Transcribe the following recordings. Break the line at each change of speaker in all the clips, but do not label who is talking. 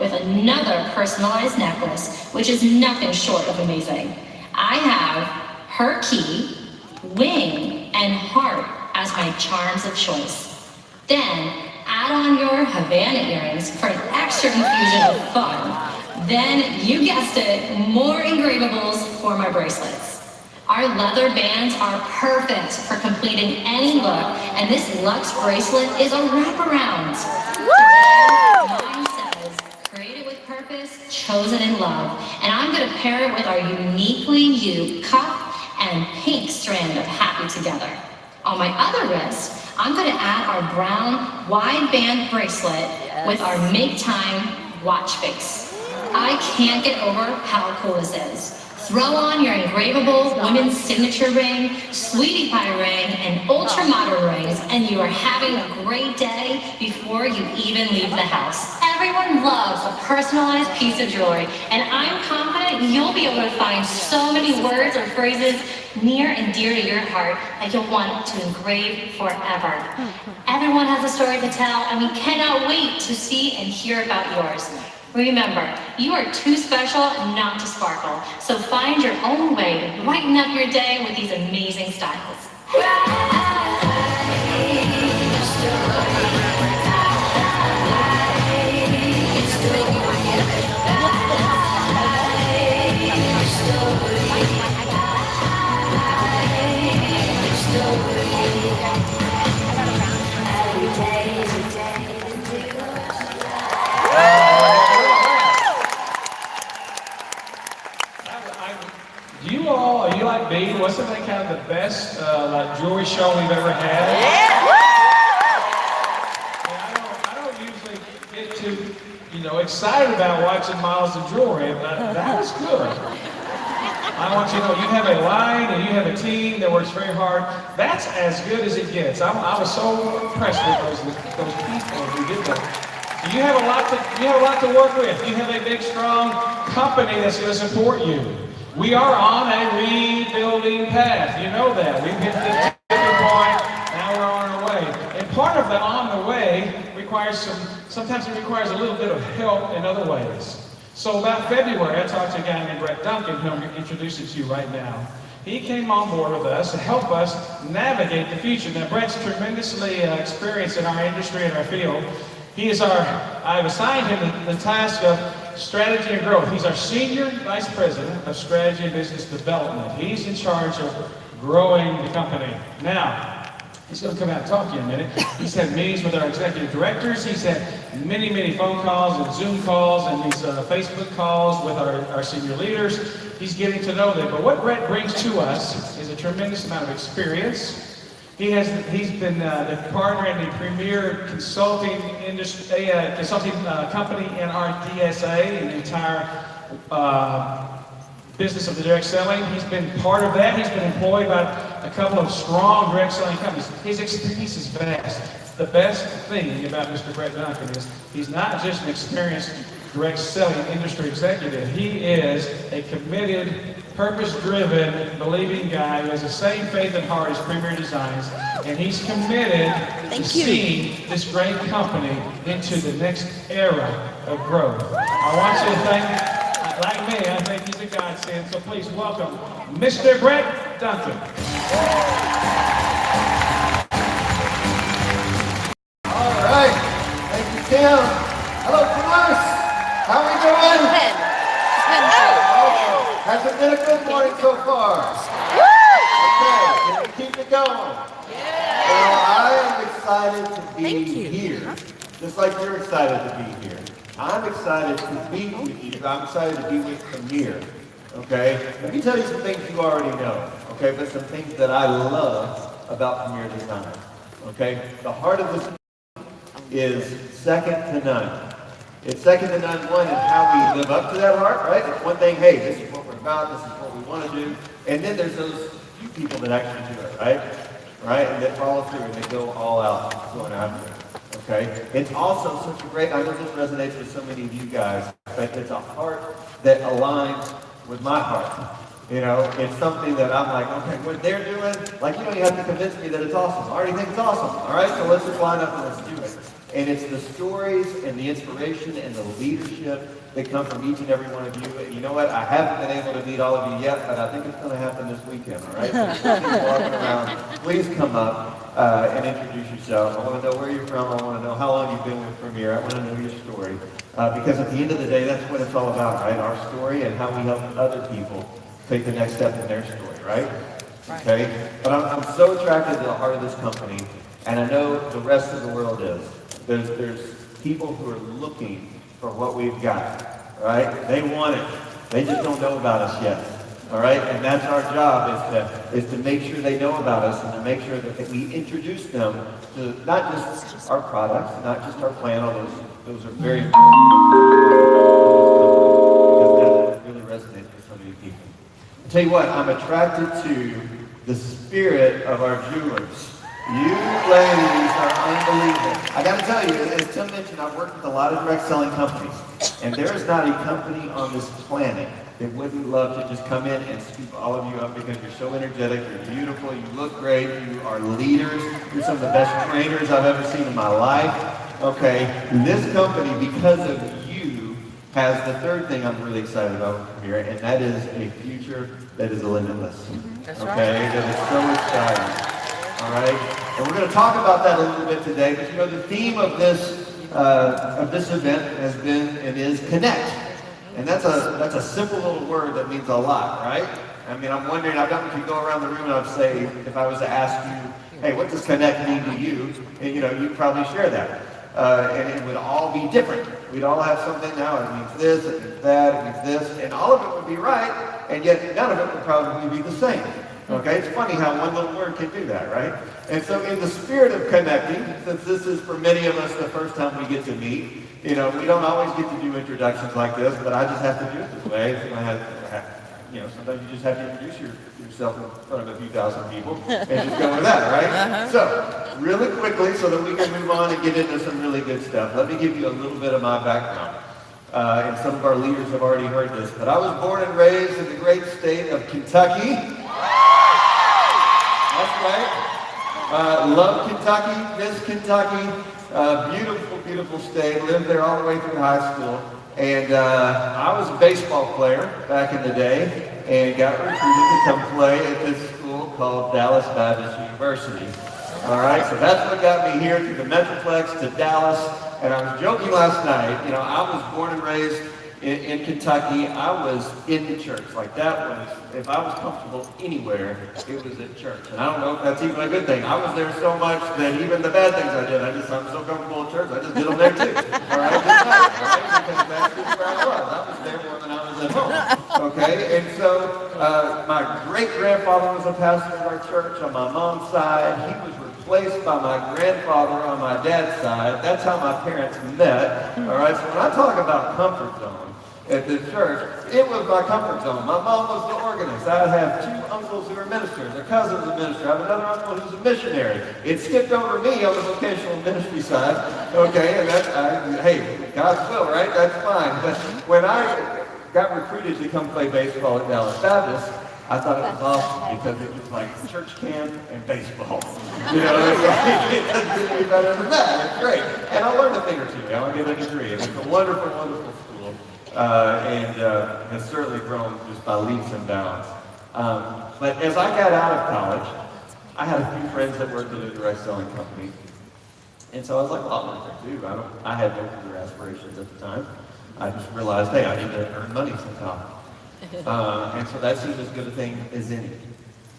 with another personalized necklace, which is nothing short of amazing. I have her key, wing, and heart as my charms of choice. Then add on your Havana earrings for an extra infusion of fun. Then, you guessed it, more engravables for my bracelets. Our leather bands are perfect for completing any look, and this luxe bracelet is a wraparound. Today, mine says, created with purpose, chosen in love, and I'm gonna pair it with our uniquely you cuff and pink strand of Happy Together. On my other wrist, I'm gonna add our brown wide band bracelet with our Make Time watch face. I can't get over how cool this is. Throw on your engravable women's signature ring, sweetie pie ring, and ultra modern rings, and you are having a great day before you even leave the house. Everyone loves a personalized piece of jewelry, and I'm confident you'll be able to find so many words or phrases near and dear to your heart that you'll want to engrave forever. Everyone has a story to tell, and we cannot wait to see and hear about yours. Remember, you are too special not to sparkle, so find your own way to brighten up your day with these amazing styles.
Are you like me? Wasn't that kind of the best like jewelry show we've ever had? Yeah, I don't usually get too, excited about watching Miles of jewelry, but that was good. I want you to know you have a line and you have a team that works very hard. That's as good as it gets. I was so impressed with those people who did that. So you have a lot to work with. You have a big, strong company that's going to support you. We are on a rebuilding path. You know that. We've hit the tipping point. Now we're on our way. And part of the on the way sometimes it requires a little bit of help in other ways. So about February, I talked to a guy named Brett Duncan, who I'm going to introduce it to you right now. He came on board with us to help us navigate the future. Now, Brett's tremendously experienced in our industry and our field. I've assigned him the task of strategy and growth. He's our Senior Vice President of Strategy and Business Development. He's in charge of growing the company. Now, he's going to come out and talk to you in a minute. He's had meetings with our executive directors. He's had many, many phone calls and Zoom calls and these Facebook calls with our senior leaders. He's getting to know them. But what Brett brings to us is a tremendous amount of experience. He's been the partner in the premier consulting industry, company in our DSA, in the entire business of the direct selling. He's been part of that. He's been employed by a couple of strong direct selling companies. His experience is vast. The best thing about Mr. Brett Duncan is he's not just an experienced direct selling industry executive. He is a committed, purpose-driven, believing guy who has the same faith and heart as Premier Designs, and he's committed to seeing this great company into the next era of growth. I want you to think, like me, I think he's a godsend, so please welcome Mr. Brett Duncan.
All right, thank you, Tim. Hello, Bruce. How are we doing? Has it been a good morning so far? Okay, can we keep it going? Well, I am excited to be here, just like you're excited to be here. I'm excited to be with you. I'm excited to be with Premier. Okay? Let me tell you some things you already know. Okay? But some things that I love about Premier Design. Okay? The heart of this is second to none. It's second to none, one, in how we live up to that heart, right? It's one thing, hey, this is what we're about, this is what we want to do. And then there's those few people that actually do it, right? Right? And that follow through and they go all out going after it. Okay? It's also such a great, I know this resonates with so many of you guys, but it's a heart that aligns with my heart. You know, it's something that I'm like, okay, what they're doing, like, you have to convince me that it's awesome. I already think it's awesome. All right? So let's just line up and let's do it. And it's the stories and the inspiration and the leadership that come from each and every one of you. And you know what? I haven't been able to meet all of you yet, but I think it's going to happen this weekend, all right? So if you're walking around, please come up and introduce yourself. I want to know where you're from. I want to know how long you've been with Premier. I want to know your story. Because at the end of the day, that's what it's all about, right? Our story and how we help other people take the next step in their story, right? Okay? But I'm so attracted to the heart of this company, and I know the rest of the world is. There's people who are looking for what we've got, right? They want it. They just don't know about us yet, all right? And that's our job, is to make sure they know about us and to make sure that we introduce them to not just our products, not just our plan, although those are very important, because that really resonates with so many people. I'll tell you what, I'm attracted to the spirit of our jewelers. You ladies are unbelievable. I got to tell you, as Tim mentioned, I've worked with a lot of direct selling companies, and there is not a company on this planet that wouldn't love to just come in and scoop all of you up because you're so energetic, you're beautiful, you look great, you are leaders, you're some of the best trainers I've ever seen in my life. Okay, this company, because of you, has the third thing I'm really excited about here, and that is a future that is limitless. Okay, that is so exciting. All right, and we're going to talk about that a little bit today. But you know, the theme of this event has been and is connect, and that's a simple little word that means a lot, right? I mean, I'm wondering. I bet we could go around the room and I'd say, if I was to ask you, hey, what does connect mean to you? And you know, you'd probably share that, and it would all be different. We'd all have something now. It means this, it means that, it means this, and all of it would be right, and yet none of it would probably be the same. Okay, it's funny how one little word can do that, right? And so in the spirit of connecting, since this is for many of us the first time we get to meet, you know, we don't always get to do introductions like this, but I just have to do it this way. Sometimes you just have to introduce yourself in front of a few thousand people and just go with that, right? So, really quickly, so that we can move on and get into some really good stuff, let me give you a little bit of my background. And some of our leaders have already heard this, but I was born and raised in the great state of Kentucky. That's right. Love Kentucky, miss Kentucky. Beautiful, beautiful state. Lived there all the way through high school. And I was a baseball player back in the day and got recruited to come play at this school called Dallas Baptist University. All right, so that's what got me here to the Metroplex, to Dallas. And I was joking last night, you know, I was born and raised in Kentucky. I was in the church. Like that was, if I was comfortable anywhere, it was at church. And I don't know if that's even a good thing. I was there so much that even the bad things I did, I'm so comfortable at church, I just did them there too. All right, because that's just where I was. I was there more than I was at home. Okay, and so my great-grandfather was a pastor at our church on my mom's side. He was replaced by my grandfather on my dad's side. That's how my parents met. All right, so when I talk about comfort zone at this church, it was my comfort zone. My mom was the organist. I have two uncles who are ministers. A cousin's a minister. I have another uncle who's a missionary. It skipped over me on the vocational ministry side. Okay, and hey, God's will, right? That's fine. But when I got recruited to come play baseball at Dallas Baptist, I thought it was awesome because it was like church camp and baseball. You know, it doesn't get any better than that. It's great. And I learned a thing or two. I get a degree. And it's a wonderful, wonderful school. And has certainly grown just by leaps and bounds. But as I got out of college, I had a few friends that worked at a direct selling company. And so I was like, well, I'll work there too. I had no career aspirations at the time. I just realized, hey, I need to earn money somehow. And so that seemed as good a thing as any.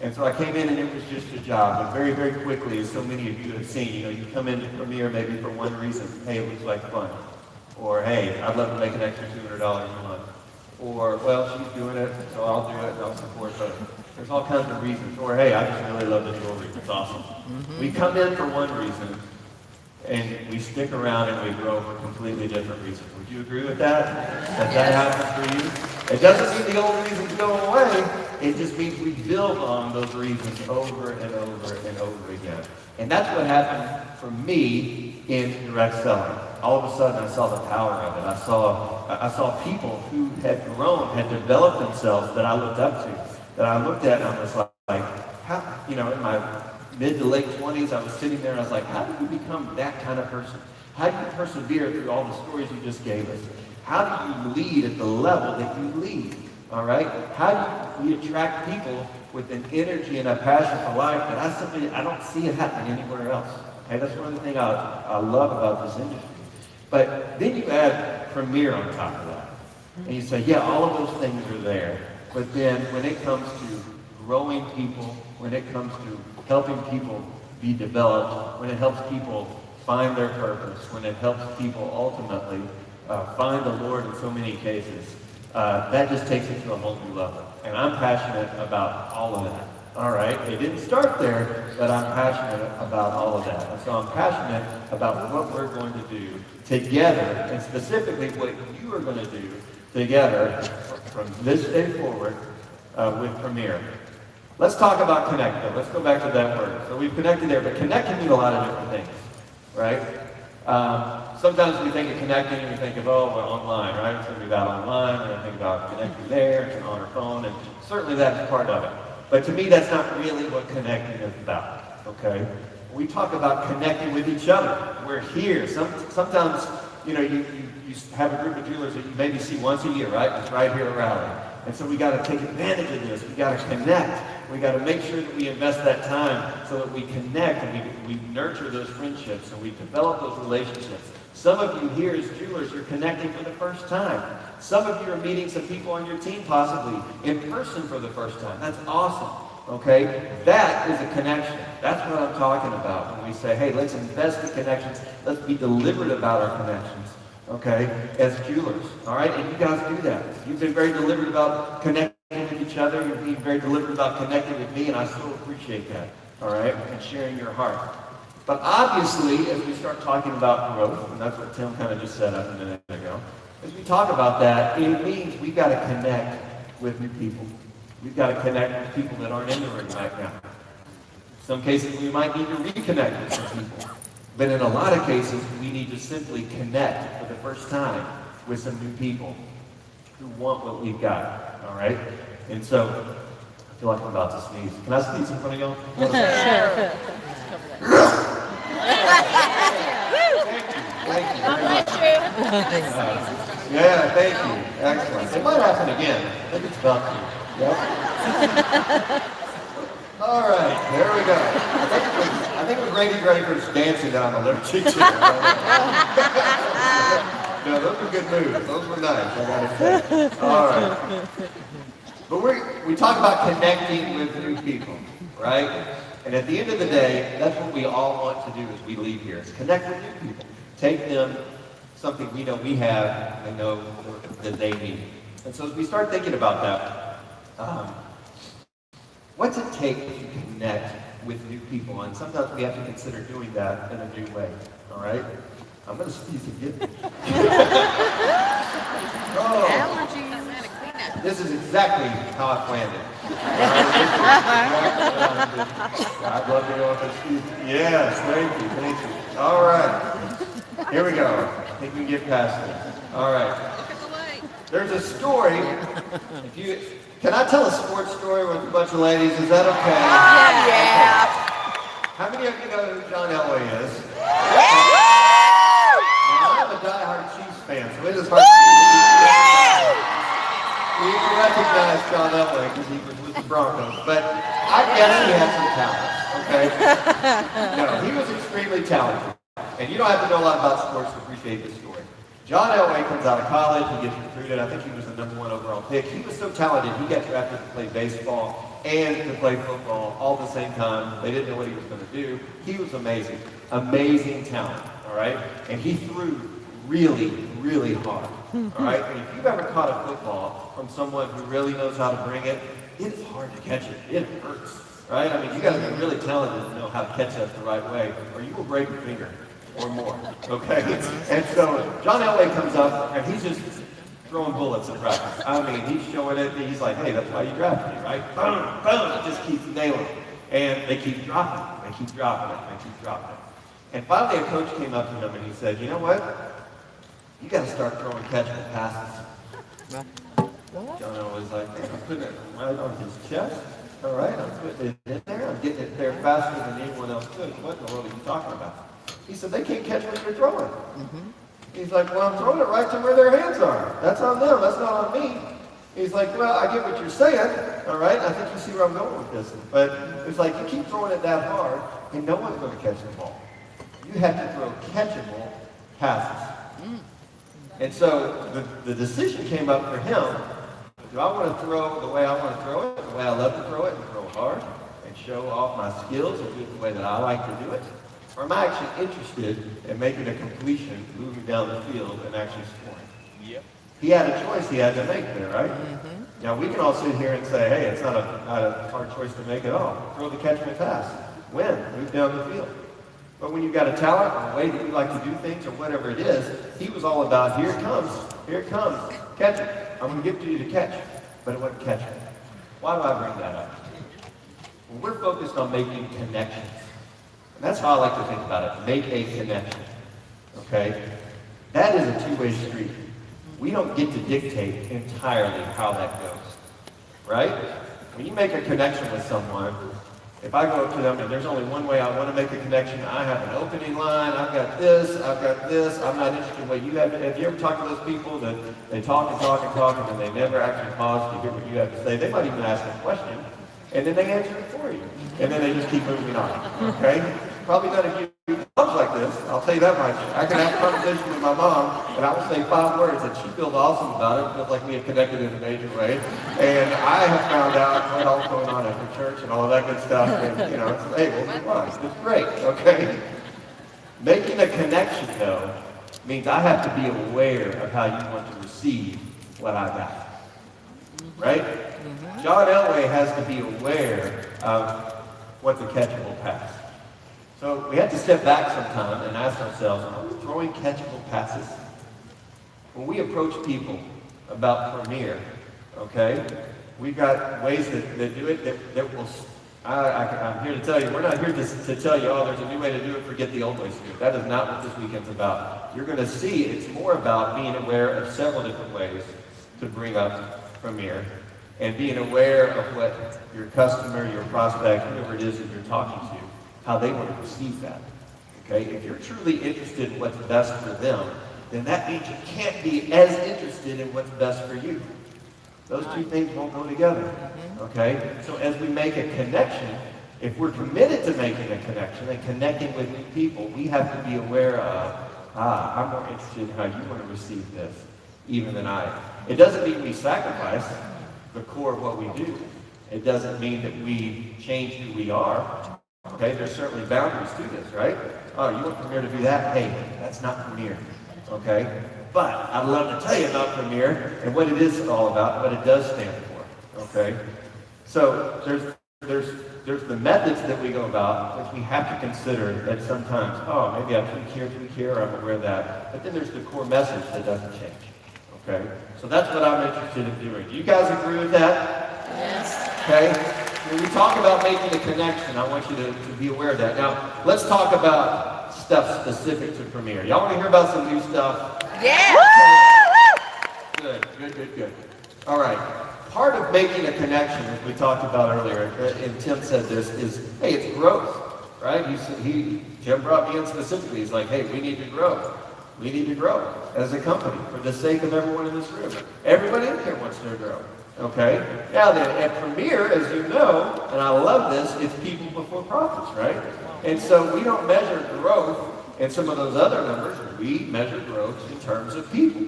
And so I came in and it was just a job. But very, very quickly, as so many of you have seen, you know, you come into Premier maybe for one reason. Hey, it looks like fun. Or, hey, I'd love to make an extra $200 a month. Or, well, she's doing it, so I'll do it and I'll support her. There's all kinds of reasons. Or, hey, I just really love the jewelry. It's awesome. We come in for one reason, and we stick around and we grow for completely different reasons. Would you agree with that? That happens for you? It doesn't mean the old reasons go away. It just means we build on those reasons over and over and over again. And that's what happened for me in direct selling. All of a sudden, I saw the power of it. I saw people who had grown, had developed themselves that I looked up to, that I looked at and I was like, how, you know, in my mid to late 20s, I was sitting there and I was like, how did you become that kind of person? How do you persevere through all the stories you just gave us? How do you lead at the level that you lead? All right? How do you attract people with an energy and a passion for life that I don't see it happening anywhere else? Okay, that's one of the things I love about this industry. But then you add Premier on top of that. And you say, yeah, all of those things are there. But then when it comes to growing people, when it comes to helping people be developed, when it helps people find their purpose, when it helps people ultimately find the Lord in so many cases, that just takes it to a whole new level. And I'm passionate about all of that. All right? It didn't start there, but I'm passionate about all of that. And so I'm passionate about what we're going to do together, and specifically what you are going to do together from this day forward with Premier. Let's talk about connect, though. Let's go back to that word. So we've connected there, but connect can mean a lot of different things, right? Sometimes we think of connecting and we think of, oh, well, online, right? It's going to be about online. We're going to think about connecting there and on our phone, and certainly that's part of it. But to me, that's not really what connecting is about, okay? We talk about connecting with each other. We're here. Sometimes, you have a group of jewelers that you maybe see once a year, right? It's right here at Raleigh. And so we got to take advantage of this. We got to connect. We got to make sure that we invest that time so that we connect and we nurture those friendships and we develop those relationships. Some of you here as jewelers, you're connecting for the first time. Some of you are meeting some people on your team possibly in person for the first time. That's awesome. Okay? That is a connection. That's what I'm talking about when we say, hey, let's invest in connections. Let's be deliberate about our connections. Okay, as jewelers, all right? And you guys do that. You've been very deliberate about connecting with each other. You're being very deliberate about connecting with me, and I so appreciate that, all right? And sharing your heart. But obviously, as we start talking about growth, and that's what Tim kind of just said a minute ago, as we talk about that, it means we've got to connect with new people. We've got to connect with people that aren't in the ring right now. In some cases, we might need to reconnect with some people. But in a lot of cases, we need to simply connect for the first time with some new people who want what we've got, all right? And so, I feel like I'm about to sneeze. Can I sneeze in front of y'all? Sure. Thank you.
God bless you.
Yeah, thank you. Excellent. It might happen again. I think it's about to. Yep. All right, there we go. I think it was Randy Draper's dancing down the Liberty Chair. No, those were good moves. Those were nice, I gotta say. All right. But we talk about connecting with new people, right? And at the end of the day, that's what we all want to do as we leave here, is connect with new people. Take them something we know we have and know that they need. And so as we start thinking about that, what's it take to connect with new people? And sometimes we have to consider doing that in a new way, all right? I'm going to sneeze again. Oh, this is exactly how I planned it. I'd love to go up and sneeze. Yes, thank you. All right, here we go. I think we can get past this. All right. There's a story. Can I tell a sports story with a bunch of ladies? Is that okay?
Yeah.
How many of you know who John Elway is? I'm a diehard Chiefs fan, so it is hard to recognize John Elway because he was with the Broncos. But I guess he had some talent, okay? No, he was extremely talented. And you don't have to know a lot about sports to appreciate this story. John Elway comes out of college, he gets recruited. I think he was the #1 overall pick. He was so talented, he got drafted to play baseball and to play football all at the same time. They didn't know what he was going to do. He was amazing. Amazing talent, all right? And he threw really, really hard, all right? And if you've ever caught a football from someone who really knows how to bring it, it's hard to catch it. It hurts, right? I mean, you got to be really talented to know how to catch that the right way, or you will break your finger. Or more, okay? And so John Elway comes up, and he's just throwing bullets at practice. I mean, he's showing it, and he's like, hey, that's why you drafted me, right? Boom, boom, it just keeps nailing it. And they keep dropping it, they keep dropping it, they keep dropping it. And finally a coach came up to him, and he said, you know what? You got to start throwing catchable passes. John Elway's like, hey, I'm putting it right on his chest. All right, I'm putting it in there. I'm getting it there faster than anyone else could. What in the world are you talking about? He said, they can't catch what you're throwing. He's like, well, I'm throwing it right to where their hands are. That's on them, that's not on me. He's like, well, I get what you're saying, all right? I think you see where I'm going with this. But it's like, you keep throwing it that hard, and no one's going to catch the ball. You have to throw catchable passes. And so the decision came up for him. Do I want to throw the way I want to throw it, the way I love to throw it, and throw hard, and show off my skills and do it the way that I like to do it? Or am I actually interested in making a completion, moving down the field, and actually scoring? Yep. He had a choice he had to make there, right? Now, we can all sit here and say, hey, it's not a hard choice to make at all. Throw the catchment pass. Win. Move down the field. But when you've got a talent, or a way that you like to do things, or whatever it is, he was all about, here it comes, catch it. I'm going to give it to you to catch. But it wasn't catch it. Why do I bring that up? Well, we're focused on making connections. And that's how I like to think about it. Make a connection. Okay? That is a two-way street. We don't get to dictate entirely how that goes. Right? When you make a connection with someone, if I go up to them and there's only one way I want to make a connection, I have an opening line, I've got this, I'm not interested in what you have. Have you ever talked to those people that they talk and talk and talk and then they never actually pause to hear what you have to say? They might even ask a question and then they answer it for you. And then they just keep moving on. Okay? Probably none of you loves like this, I'll tell you that much. I can have a conversation with my mom and I will say 5 words and she feels awesome about it. It feels like we have connected in a major way. And I have found out what all's going on at the church and all of that good stuff. And, you know, it's, hey, we'll move on. It's great, okay? Making a connection, though, means I have to be aware of how you want to receive what I got. Right? John Elway has to be aware of what's a catchable pass. So we have to step back sometime and ask ourselves, are we throwing catchable passes? When we approach people about Premier, okay, we've got ways that do it that will, I'm here to tell you, we're not here to tell you, oh, there's a new way to do it, forget the old ways to do it. That is not what this weekend's about. You're going to see it's more about being aware of several different ways to bring up Premier and being aware of what your customer, your prospect, whoever it is that you're talking to, how they want to receive that. Okay? If you're truly interested in what's best for them, then that means you can't be as interested in what's best for you. Those two things won't go together. Okay? So as we make a connection, if we're committed to making a connection and connecting with new people, we have to be aware of, I'm more interested in how you want to receive this, even than I am. It doesn't mean we sacrifice the core of what we do. It doesn't mean that we change who we are. Okay, there's certainly boundaries to this, right? Oh, you want Premier to do that? Hey, that's not Premier. Okay? But I'd love to tell you about Premier and what it is all about, what it does stand for. Okay? So there's the methods that we go about, which we have to consider that sometimes, oh, maybe I tweak here, or I'm aware of that. But then there's the core message that doesn't change. Okay? So that's what I'm interested in doing. Do you guys agree with that?
Yes.
Okay? When we talk about making a connection, I want you to be aware of that. Now, let's talk about stuff specific to Premier. Y'all want to hear about some new stuff?
Yeah.
Good. All right. Part of making a connection, as we talked about earlier, and Tim said this, is, hey, it's growth, right? Jim brought me in specifically. He's like, hey, we need to grow. We need to grow as a company for the sake of everyone in this room. Everybody in here wants to grow. Okay? Now then, at Premier, as you know, and I love this, it's people before profits, right? And so we don't measure growth in some of those other numbers. We measure growth in terms of people.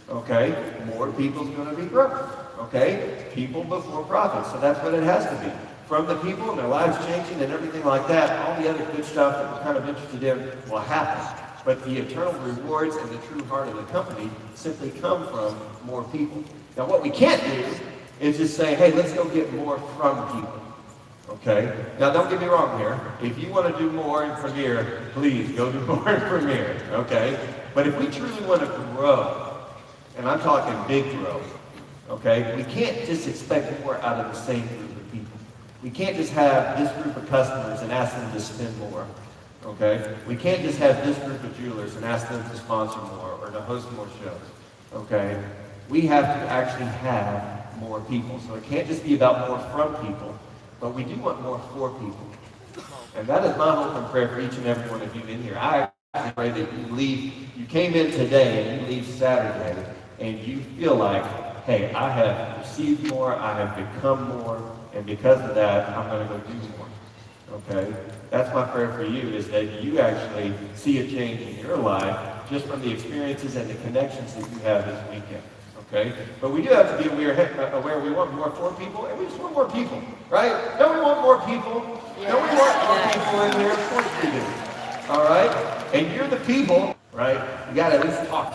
Okay? More people's going to be growth. Okay? People before profits. So that's what it has to be. From the people and their lives changing and everything like that, all the other good stuff that we're kind of interested in will happen. But the eternal rewards and the true heart of the company simply come from more people. Now, what we can't do is just say, hey, let's go get more from people. Okay? Now, don't get me wrong here. If you want to do more in Premier, please go do more in Premier. Okay? But if we truly want to grow, and I'm talking big growth, okay, we can't just expect more out of the same group of people. We can't just have this group of customers and ask them to spend more. Okay? We can't just have this group of jewelers and ask them to sponsor more or to host more shows. Okay? We have to actually have more people. So it can't just be about more from people, but we do want more for people. And that is my hope and prayer for each and every one of you in here. I I pray that you came in today and you leave Saturday and you feel like, hey, I have received more, I have become more, and because of that, I'm going to go do more. Okay? That's my prayer for you, is that you actually see a change in your life just from the experiences and the connections that you have this weekend. Okay? But we do have to be aware we want more for people, and we just want more people, right? Don't we want more people? Don't we want more people in here? Of course we do. All right? And you're the people, right? You got to at least talk.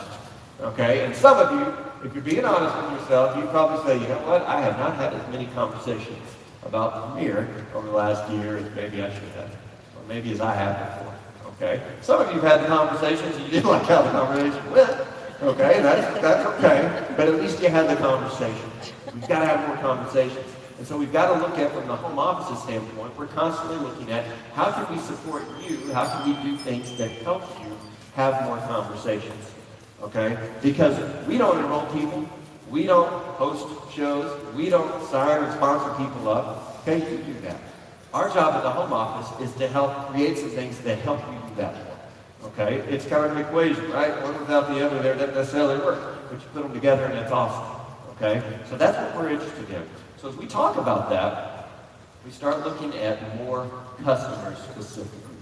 Okay? And some of you, if you're being honest with yourself, you probably say, you know what? I have not had as many conversations about Premier over the last year as maybe I should have, or maybe as I have before. Okay? Some of you have had the conversations and you didn't like how the conversation went. Okay? That's okay. But at least you had the conversation. We've got to have more conversations. And so we've got to look at, from the home office's standpoint, we're constantly looking at how can we support you, how can we do things that help you have more conversations, okay? Because we don't enroll people, we don't host shows, we don't sign or sponsor people up, okay? You do that. Our job at the home office is to help create some things that help you do that more, okay? It's kind of an equation, right? One without the other there doesn't necessarily work, but you put them together and it's awesome, okay? So that's what we're interested in. So as we talk about that, we start looking at more customers specifically.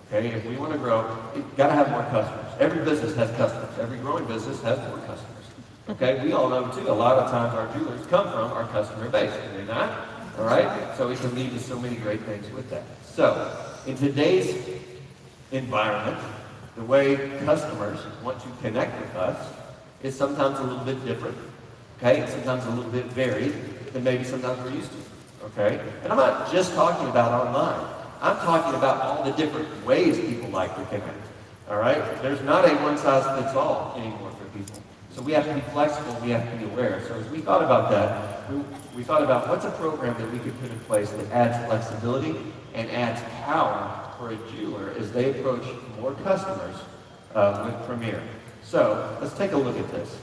Okay, if we want to grow, we've got to have more customers. Every business has customers. Every growing business has more customers. Okay, we all know too, a lot of times our jewelers come from our customer base, do they not? All right, so it can lead to so many great things with that. So, in today's environment, the way customers want to connect with us is sometimes a little bit different. Okay, and sometimes a little bit varied than maybe sometimes we're used to, okay? And I'm not just talking about online. I'm talking about all the different ways people like to connect, all right? There's not a one-size-fits-all anymore for people. So we have to be flexible, we have to be aware. So as we thought about that, we thought about what's a program that we could put in place that adds flexibility and adds power for a jeweler as they approach more customers with Premier. So let's take a look at this.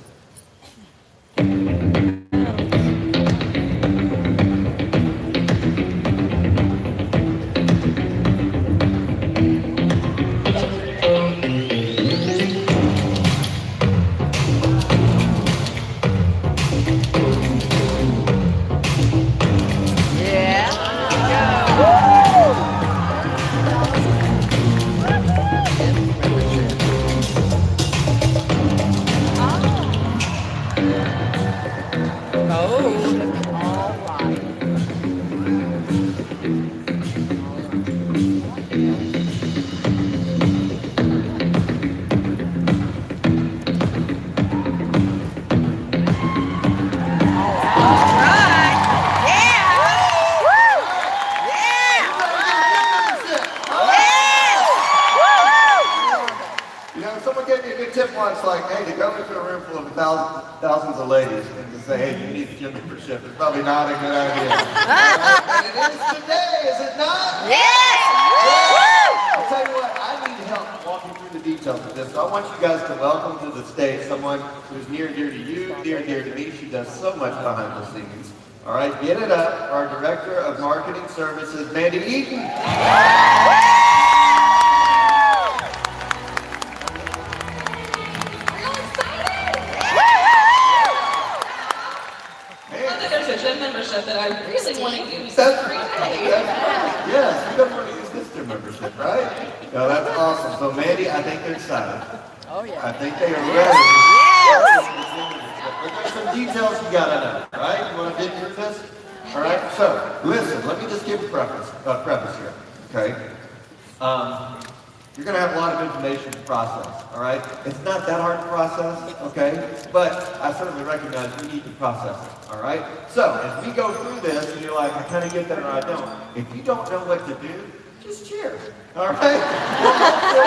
Thousands of ladies and to say, hey, you need a gym membership. It's probably not a good idea. And it is today, is it not?
Yes!
I'll tell you what, I need help walking through the details of this. So I want you guys to welcome to the stage someone who's near and dear to you, near and dear to me. She does so much behind the scenes. All right, get it up. Our Director of Marketing Services, Mandy Eaton.
That I really want to use.
Yes, you don't want to use this gym membership, right? No, that's awesome. So, Mandy, I think they're excited.
Oh, yeah.
I think they are ready.
Yes!
But there's some details you gotta know, right? You want to dig through this? All right. So, listen. Let me just give a preface here. Okay. You're going to have a lot of information to process, all right? It's not that hard to process, okay? But I certainly recognize you need to process it, all right? So, as we go through this, and you're like, I kind of get that or I don't, if you don't know what to do, just cheer, all right?
Take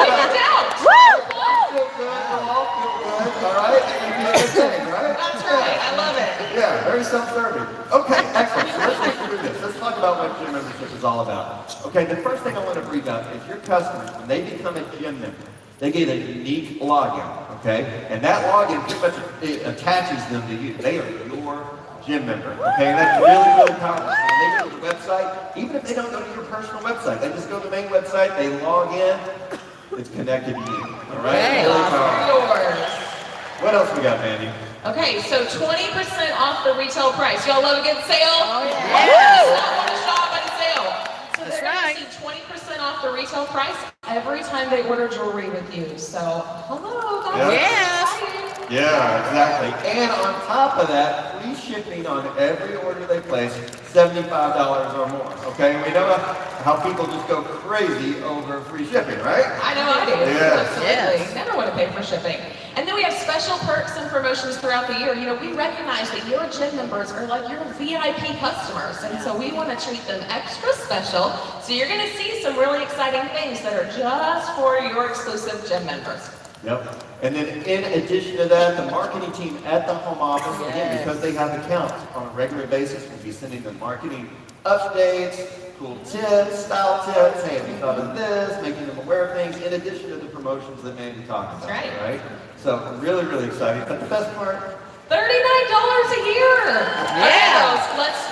it down!
Feel good, we'll all feel good, all right? And you do a good thing, right?
That's right, I love it.
Yeah, very self-serving. Okay, excellent. So let's get through this. Let's talk about what gym membership is all about. Okay, the first thing I want to bring up is your customers, when they become a gym member, they get a unique login, okay? And that login pretty much attaches them to you. They are your gym member, okay? And that's really, really powerful. So when they go to the website, even if they don't go to your personal website, they just go to the main website, they log in, it's connected to you. All right?
Hey.
Really powerful.
Yours.
What else we got, Mandy?
Okay, so 20% off the retail price. Y'all love a good sale?
Oh, yeah.
Yes. Not want to shop at a sale. So
That's
they're
right.
going to see 20% off the retail price every time they order jewelry with you. So, hello, that's
Yes.
exciting.
Yeah, exactly. And on top of that, free shipping on every order they place, $75 or more. Okay, we know how people just go crazy over free shipping, right?
I know I do.
Yes.
Absolutely.
Yes.
Never want to pay for shipping. And then we have special perks and promotions throughout the year. You know, we recognize that your gym members are like your VIP customers. And so we want to treat them extra special. So you're going to see some really exciting things that are just for your exclusive gym members.
Yep. And then in addition to that, the marketing team at the home office, again, because they have accounts on a regular basis, will be sending them marketing updates, cool tips, style tips. Hey, have you thought of this? Making them aware of things, in addition to the promotions that Mandy talked about.
That's right.
Right? So really, really exciting. But the best part,
$39 a year.
Yeah.
Okay, girls,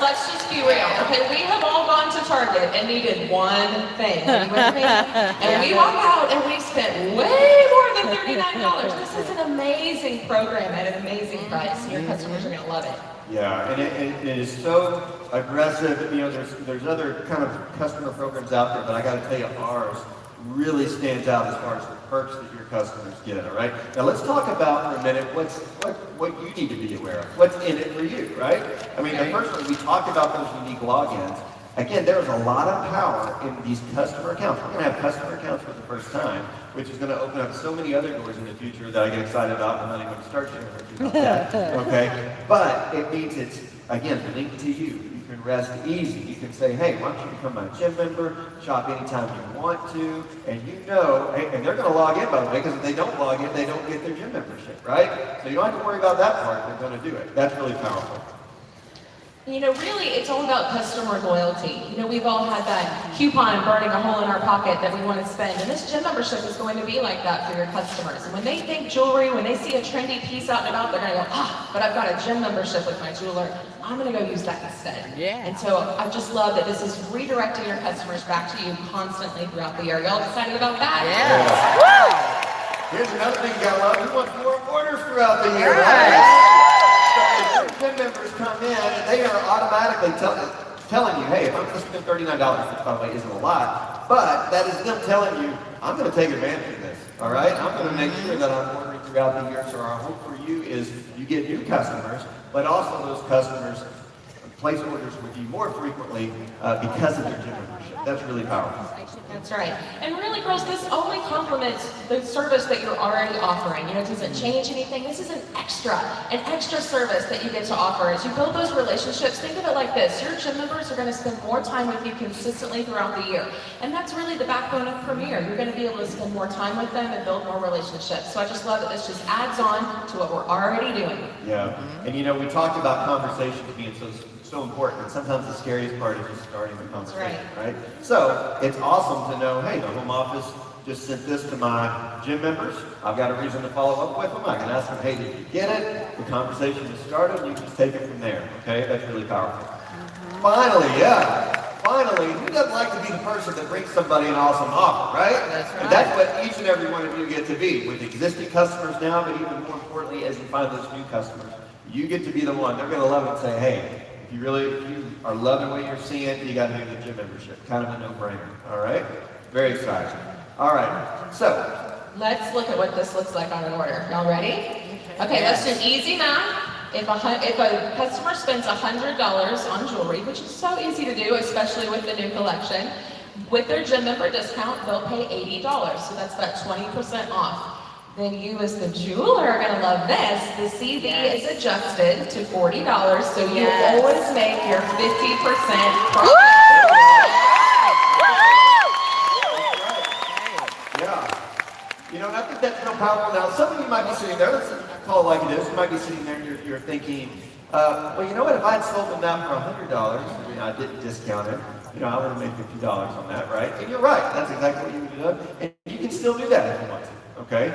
let's just be real. Okay, we have all gone to Target and needed one thing. Are you with me? And we walk out and we've spent way more than $39. This is an amazing program at an amazing price, and your customers are going to love it.
yeah, and it is so aggressive. You know, there's other kind of customer programs out there, but I got to tell you, ours really stands out as far as the perks that your customers get. All right. Now let's talk about for a minute what you need to be aware of. What's in it for you, right? I mean, the first one we talked about those unique logins. Again, there's a lot of power in these customer accounts. We're going to have customer accounts for the first time, which is going to open up so many other doors in the future that I get excited about. I'm not even going to start sharing with you about that. Okay? But it means it's, again, linked to you. You can rest easy. You can say, hey, why don't you become my gym member, shop anytime you want to, and you know, and they're going to log in, by the way, because if they don't log in, they don't get their gym membership, right? So you don't have to worry about that part. They're going to do it. That's really powerful.
You know, really, it's all about customer loyalty. You know, we've all had that coupon burning a hole in our pocket that we want to spend, and this gym membership is going to be like that for your customers. And when they think jewelry, when they see a trendy piece out and about, they're going to go, but I've got a gym membership with my jeweler. I'm going to go use that instead.
Yeah.
And so I just love that this is redirecting your customers back to you constantly throughout the year. Y'all excited about that?
Yeah.
Here's another thing you got to love. You want more orders throughout the year, right? So if your gym members come in, they are automatically telling you, hey, if I'm going to spend $39, which by the way isn't a lot, but that is them telling you, I'm going to take advantage of this, all right? I'm going to make sure that I'm ordering throughout the year. So our hope for you is you get new customers, but also those customers place orders with you more frequently because of their gym membership. That's really powerful.
That's right. And really, girls, this only complements the service that you're already offering. You know, it doesn't change anything. This is an extra service that you get to offer. As you build those relationships, think of it like this. Your gym members are going to spend more time with you consistently throughout the year. And that's really the backbone of Premier. You're going to be able to spend more time with them and build more relationships. So I just love that this just adds on to what we're already doing.
Yeah. And you know, we talked about conversations being so important. And sometimes the scariest part is just starting the conversation, right? So it's awesome to know, hey, the home office just sent this to my gym members. I've got a reason to follow up with them. I can ask them, hey, did you get it? The conversation is started, and you can just take it from there, okay? That's really powerful. Finally, who doesn't like to be the person that brings somebody an awesome offer, right?
That's right.
And that's what each and every one of you get to be, with existing customers now, but even more importantly, as you find those new customers, you get to be the one. They're going to love it and say, hey, if you are loving what you're seeing, you got to do the gym membership. Kind of a no-brainer, all right? Very exciting. All right, so.
Let's look at what this looks like on an order. Y'all ready? Okay, let's do easy math. If a customer spends $100 on jewelry, which is so easy to do, especially with the new collection, with their gym member discount, they'll pay $80. So that's about 20% off. Then you as the jeweler are going to love this. The CV is adjusted to $40, so you always make your 50% profit.
Yeah. You know, and I think that's real powerful. Now, some of you might be sitting there, let's call it like it is, you might be sitting there and you're thinking, well, you know what, if I had sold them that for $100, I didn't discount it, you know, I would have made $50 on that, right? And you're right, that's exactly what you would have done. And you can still do that if you want to. Okay,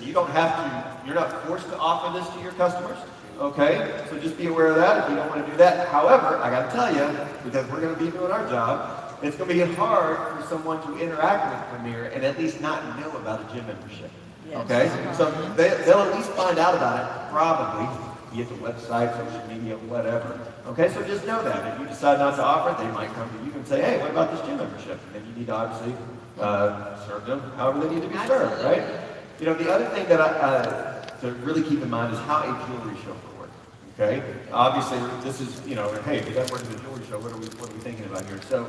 you don't have to, you're not forced to offer this to your customers, okay? So just be aware of that if you don't want to do that. However, I got to tell you, because we're going to be doing our job, it's going to be hard for someone to interact with Premier and at least not know about a gym membership. Okay? So they'll at least find out about it, probably, via the website, social media, whatever. Okay, so just know that. If you decide not to offer it, they might come to you and say, hey, what about this gym membership? And then you need to obviously serve them however they need to be served, right? You know, the other thing that to really keep in mind is how a jewelry show will work. Okay? Obviously, this is, you know, hey, we got to work at a jewelry show. What are we thinking about here? So,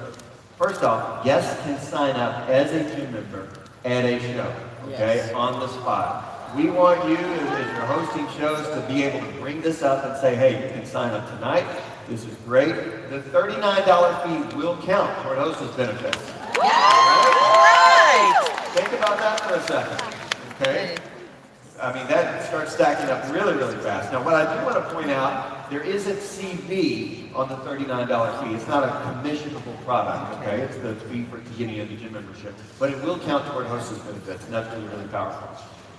first off, guests can sign up as a gym member at a show, okay, on the spot. We want you, as you're hosting shows, to be able to bring this up and say, hey, you can sign up tonight. This is great. The $39 fee will count toward hostess benefits. Right? Think about that for a second, okay? I mean, that starts stacking up really, really fast. Now, what I do want to point out, there isn't CV on the $39 fee. It's not a commissionable product, okay? It's the fee for getting into gym membership. But it will count toward hostess benefits, and that's really, really powerful.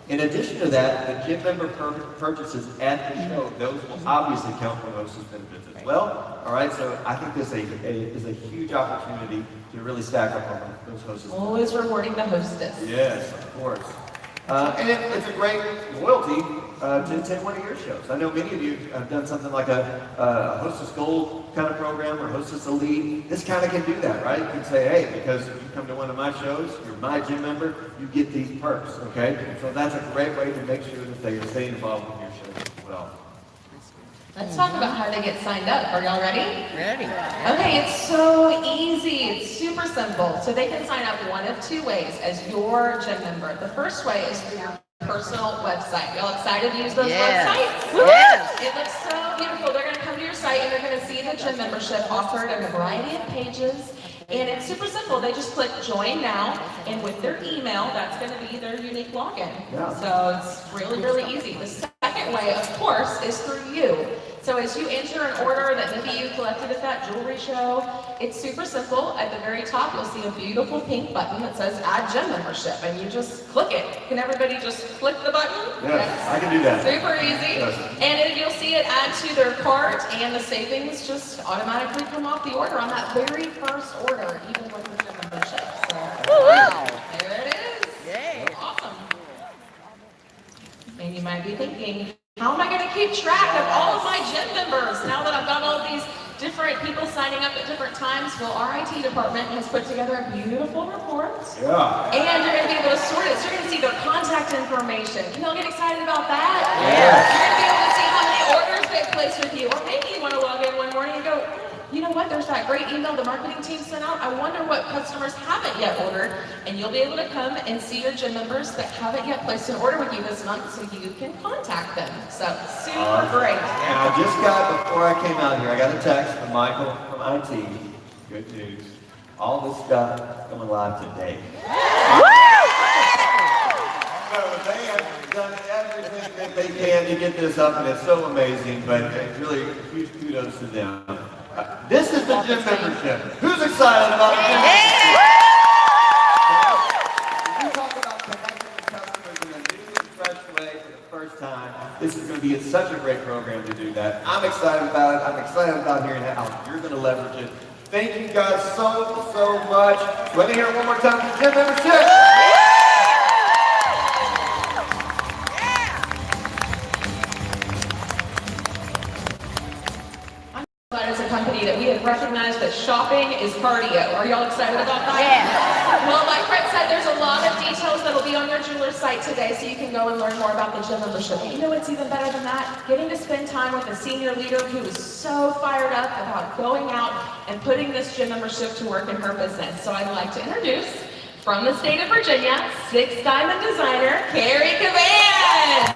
In addition to that, the gym member purchases at the show, those will obviously count for hostess benefits as well. All right, so I think this is a huge opportunity to really stack up on those hostess benefits.
Always rewarding the hostess.
Yes, of course. And it's a great loyalty to attend one of your shows. I know many of you have done something like a Hostess Gold kind of program or Hostess Elite. This kind of can do that, right? You can say, hey, because you come to one of my shows, you're my gym member, you get these perks, okay? So that's a great way to make sure that they are staying involved with your shows as well.
Let's talk about how they get signed up. Are y'all ready?
Ready.
Okay, it's so easy. It's super simple. So they can sign up one of two ways as your gym member. The first way is through your personal website. Y'all excited to use those websites?
Yes.
It looks so beautiful. They're going to come to your site and they're going to see the gym membership offered in a variety of pages. And it's super simple. They just click join now, and with their email, that's going to be their unique login.
Yeah.
So it's really, really easy. The second way, of course, is through you. So as you enter an order that maybe you collected at that jewelry show, it's super simple. At the very top, you'll see a beautiful pink button that says add gym membership, and you just click it. Can everybody just click the button?
Yes, I can do that.
Super easy.
Yes.
And you'll see it add to their cart, and the savings just automatically come off the order on that very first order, even with the gym membership. So
Wow.
there it is.
Yay.
Awesome. And you might be thinking, how am I going to keep track of all of my gym members now that I've got all these different people signing up at different times? Well, our IT department has put together a beautiful report.
Yeah.
And you're going to be able to sort it. So you're going to see their contact information. Can y'all get excited about that?
Yeah.
You're going to be able to see how many orders they've placed with you. Or maybe you want to log in one morning and go, you know what, there's that great email the marketing team sent out. I wonder what customers haven't yet ordered. And you'll be able to come and see your gym members that haven't yet placed an order with you this month so you can contact them. So super great.
And I just got, before I came out here, I got a text from Michael from IT. Good news. All this stuff going live today. So they have done everything that they can to get this up, and it's so amazing, but really huge kudos to them. This is the gym membership. Who's excited about the gym membership? We talk about connecting with customers in a new and fresh way for the first time. This is going to be such a great program to do that. I'm excited about it. I'm excited about hearing how you're going to leverage it. Thank you guys so much. Let me hear it one more time for the gym membership.
As a company that we have recognized that shopping is cardio. Are y'all excited about that?
Yeah.
Well, like Fred said, there's a lot of details that'll be on your jeweler site today, so you can go and learn more about the gym membership. You know what's even better than that? Getting to spend time with a senior leader who is so fired up about going out and putting this gym membership to work in her business. So I'd like to introduce, from the state of Virginia, 6-diamond designer, Carrie Caban.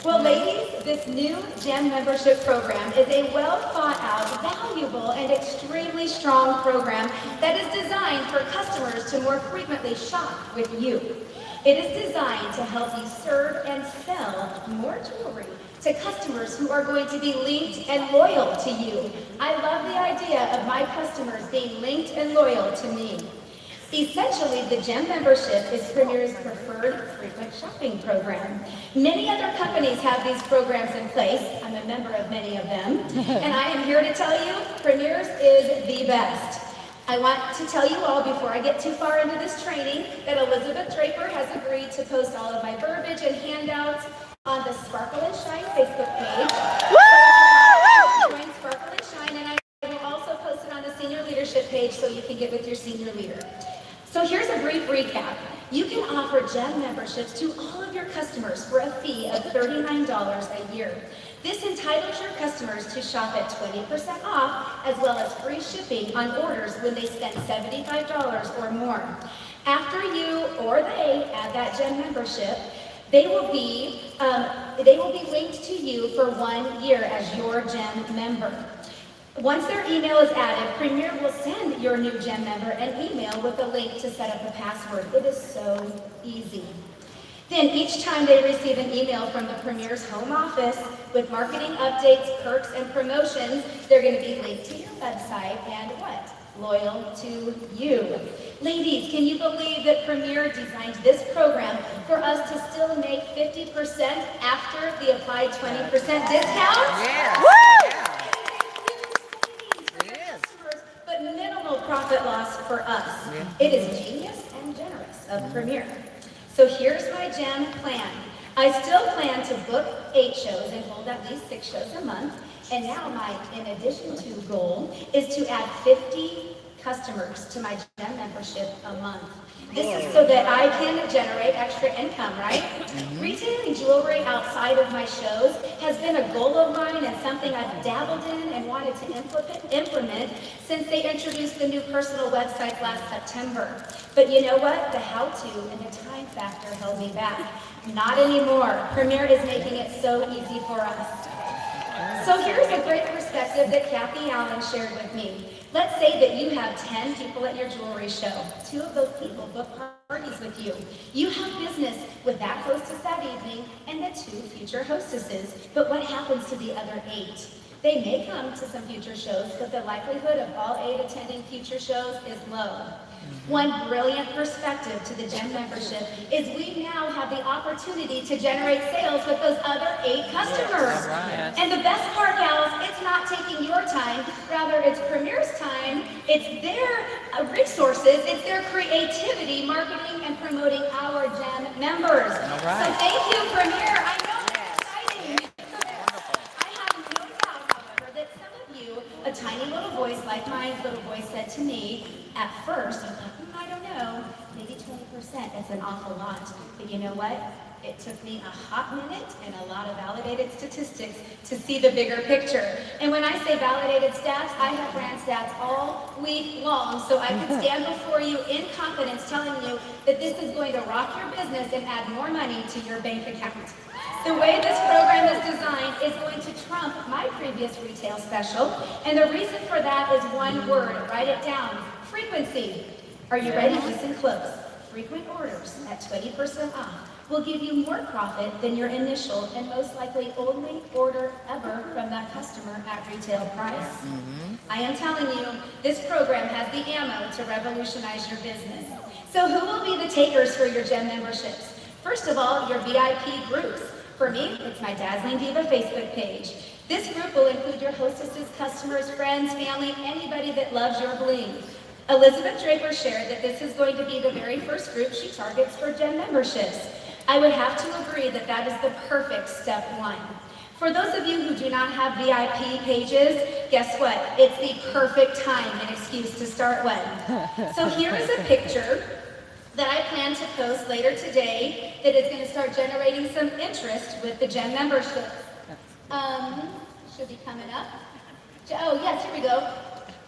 Well, ladies, this new gym membership program is a well thought out, valuable, and extremely strong program that is designed for customers to more frequently shop with you. It is designed to help you serve and sell more jewelry to customers who are going to be linked and loyal to you. I love the idea of my customers being linked and loyal to me. Essentially, the GEM membership is Premier's preferred frequent shopping program. Many other companies have these programs in place. I'm a member of many of them. And I am here to tell you, Premier's is the best. I want to tell you all before I get too far into this training that Elizabeth Draper has agreed to post all of my verbiage and handouts on the Sparkle and Shine Facebook page. Join Sparkle and Shine, and I will also post it on the senior leadership page so you can get with your senior leader. So here's a brief recap. You can offer GEM memberships to all of your customers for a fee of $39 a year. This entitles your customers to shop at 20% off, as well as free shipping on orders when they spend $75 or more. After you or they add that GEM membership, they will be linked to you for 1 year as your GEM member. Once their email is added, Premier will send your new GEM member an email with a link to set up a password. It is so easy. Then each time they receive an email from the Premier's home office with marketing updates, perks, and promotions, they're going to be linked to your website and what? Loyal to you. Ladies, can you believe that Premier designed this program for us to still make 50% after the applied 20% discount?
Yeah.
Woo! But minimal profit loss for us. It is genius and generous of Premier. So here's my GEM plan. I still plan to book 8 shows and hold at least 6 shows a month. And now my, in addition to goal, is to add 50 customers to my GEM membership a month. This is so that I can generate extra income, right? Retailing jewelry outside of my shows has been a goal of mine and something I've dabbled in and wanted to implement since they introduced the new personal website last September. But you know what? The how-to and the time factor held me back. Not anymore. Premier is making it so easy for us. So here's a great perspective that Kathy Allen shared with me. Let's say that you have 10 people at your jewelry show. 2 of those people book parties with you. You have business with that hostess that evening and the 2 future hostesses. But what happens to the other 8? They may come to some future shows, but the likelihood of all 8 attending future shows is low. One brilliant perspective to the GEM membership is we now have the opportunity to generate sales with those other 8 customers. And the best part, gals, it's not taking your time, rather it's Premier's time, it's their resources, it's their creativity, marketing and promoting our GEM members. So thank you, Premier. I know it's exciting. I have no doubt, however, that some of you, a tiny little voice like my little voice said to me, at first, I thought, I don't know, maybe 20%, that's an awful lot. But you know what? It took me a hot minute and a lot of validated statistics to see the bigger picture. And when I say validated stats, I have ran stats all week long, so I can stand before you in confidence telling you that this is going to rock your business and add more money to your bank account. The way this program is designed is going to trump my previous retail special, and the reason for that is one word. Write it down. Frequency. Are you ready? Listen close. Frequent orders at 20% off will give you more profit than your initial and most likely only order ever from that customer at retail price. I am telling you, this program has the ammo to revolutionize your business. So who will be the takers for your GEM memberships? First of all, your VIP groups. For me, it's my Dazzling Diva Facebook page. This group will include your hostesses, customers, friends, family, anybody that loves your bling. Elizabeth Draper shared that this is going to be the very first group she targets for GEM memberships. I would have to agree that that is the perfect step 1. For those of you who do not have VIP pages, guess what? It's the perfect time and excuse to start one. So here is a picture that I plan to post later today that is going to start generating some interest with the GEM membership. Should be coming up. Oh yes, here we go.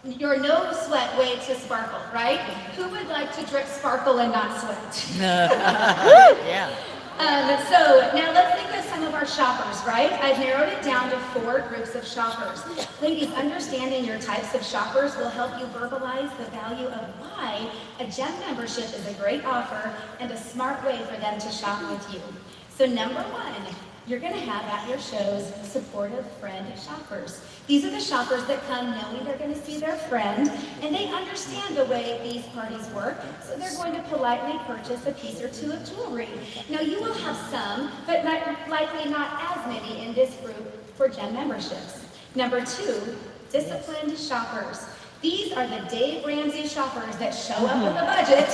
Your no sweat way to sparkle, right? Who would like to drip sparkle and not sweat?
Yeah.
So now let's think of some of our shoppers, right? I've narrowed it down to 4 groups of shoppers. Ladies, understanding your types of shoppers will help you verbalize the value of why a GEM membership is a great offer and a smart way for them to shop with you. So number 1, You're going to have at your shows supportive friend shoppers. These are the shoppers that come knowing they're going to see their friend, and they understand the way these parties work, so they're going to politely purchase a piece or two of jewelry. Now, you will have some, but likely not as many in this group for gem memberships. Number 2, disciplined shoppers. These are the Dave Ramsey shoppers that show up with a budget.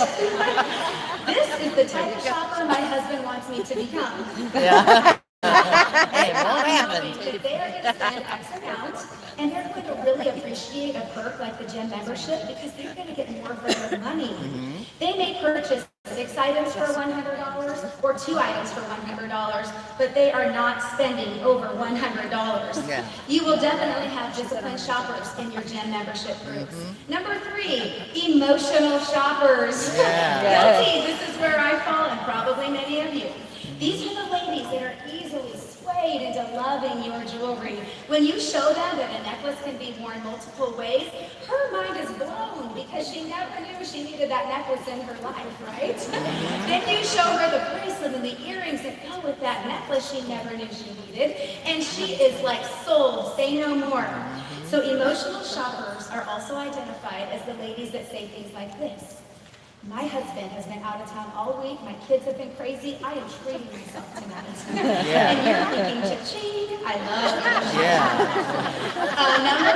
This is the type of shopper my husband wants me to become.
Yeah. Hey, it won't happen.
If they are going to spend X amount, and they're going to really appreciate a perk like the gym membership because they're going to get more for their money. They may purchase 6 items for $100 or 2 items for $100, but they are not spending over $100.
Yeah.
You will definitely have disciplined shoppers in your gym membership groups. Number 3, emotional shoppers.
Yeah.
Guilty, this is where I fall, and probably many of you. These are the ladies that are easily swayed into loving your jewelry. When you show them that a necklace can be worn multiple ways, her mind is blown because she never knew she needed that necklace in her life, right? Then you show her the bracelet and the earrings that go with that necklace she never knew she needed, and she is like sold, say no more. So emotional shoppers are also identified as the ladies that say things like this. My husband has been out of town all week. My kids have been crazy. I am treating myself tonight.
Yeah.
And you're thinking, cha-ching. I love
Yeah.
Number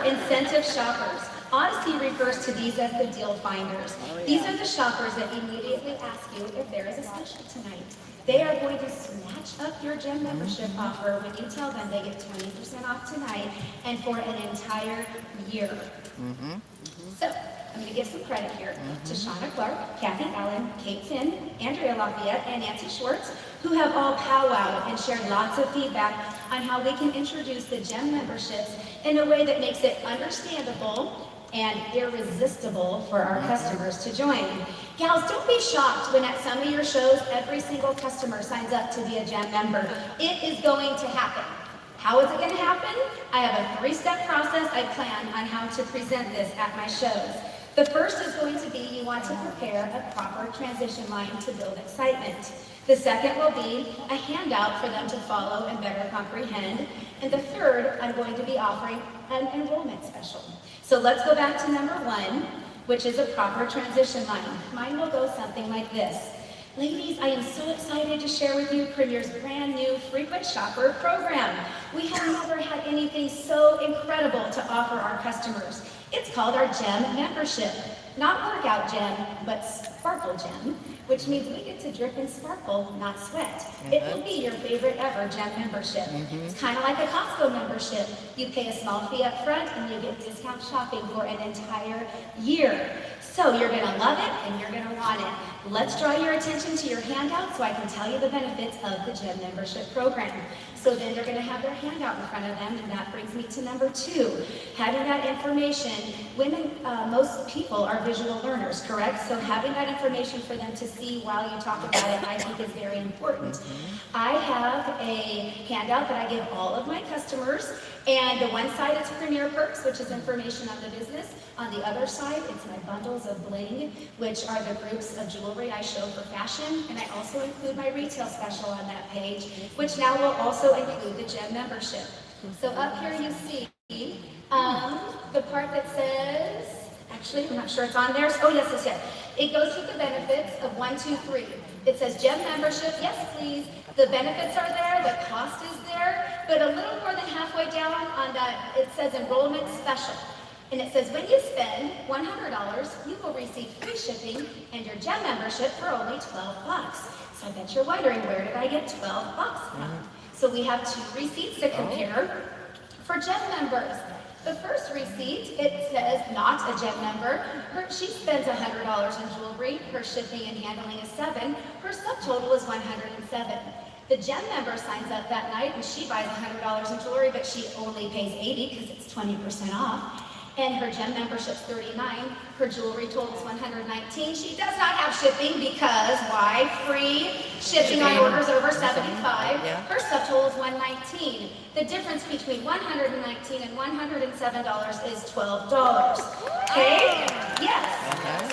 4, incentive shoppers. Odyssey refers to these as the deal finders. These are the shoppers that immediately ask you if there is a special tonight. They are going to snatch up your gym membership offer when you tell them they get 20% off tonight and for an entire year. So, I'm going to give some credit here to Shauna Clark, Kathy Allen, Kate Finn, Andrea Lafayette, and Nancy Schwartz, who have all powwowed and shared lots of feedback on how we can introduce the gem memberships in a way that makes it understandable and irresistible for our customers to join. Gals, don't be shocked when at some of your shows, every single customer signs up to be a gem member. It is going to happen. How is it going to happen? I have a 3-step process I plan on how to present this at my shows. The first is going to be you want to prepare a proper transition line to build excitement. The second will be a handout for them to follow and better comprehend. And the third, I'm going to be offering an enrollment special. So let's go back to number 1, which is a proper transition line. Mine will go something like this. Ladies, I am so excited to share with you Premier's brand new Frequent Shopper program. We have never had anything so incredible to offer our customers. It's called our Gem Membership. Not workout gem, but sparkle gem, which means we get to drip and sparkle, not sweat. It will be your favorite ever gem membership. It's kind of like a Costco membership. You pay a small fee up front and you get discount shopping for an entire year. So you're gonna love it and you're gonna want it. Let's draw your attention to your handout so I can tell you the benefits of the gem membership program. So then they're gonna have their handout in front of them, and that brings me to number 2. Having that information, women, most people are visual learners, correct? So having that information for them to see while you talk about it, I think is very important. I have a handout that I give all of my customers, and the one side is Premier Perks, which is information on the business. On the other side, it's my bundles of bling, which are the groups of jewelry I show for fashion, and I also include my retail special on that page, which now will also include the gem membership. So up here you see the part that says, actually, I'm not sure it's on there. Oh, yes, it's here. It goes through the benefits of 1, 2, 3. It says gem membership, yes, please. The benefits are there, the cost is there, but a little more than halfway down on that, it says enrollment special. And it says, when you spend $100, you will receive free shipping and your gem membership for only $12. So I bet you're wondering, where did I get $12 from? So we have 2 receipts to compare for gem members. The first receipt, it says not a gem member. She spends $100 in jewelry. Her shipping and handling is $7. Her subtotal is $107. The gem member signs up that night and she buys $100 in jewelry, but she only pays $80 because it's 20% off. And her gem membership's $39. Her jewelry total is $119. She does not have shipping because why? Free shipping on orders over $75. Her subtotal is $119. The difference between $119 and $107 is $12. Okay? Yes.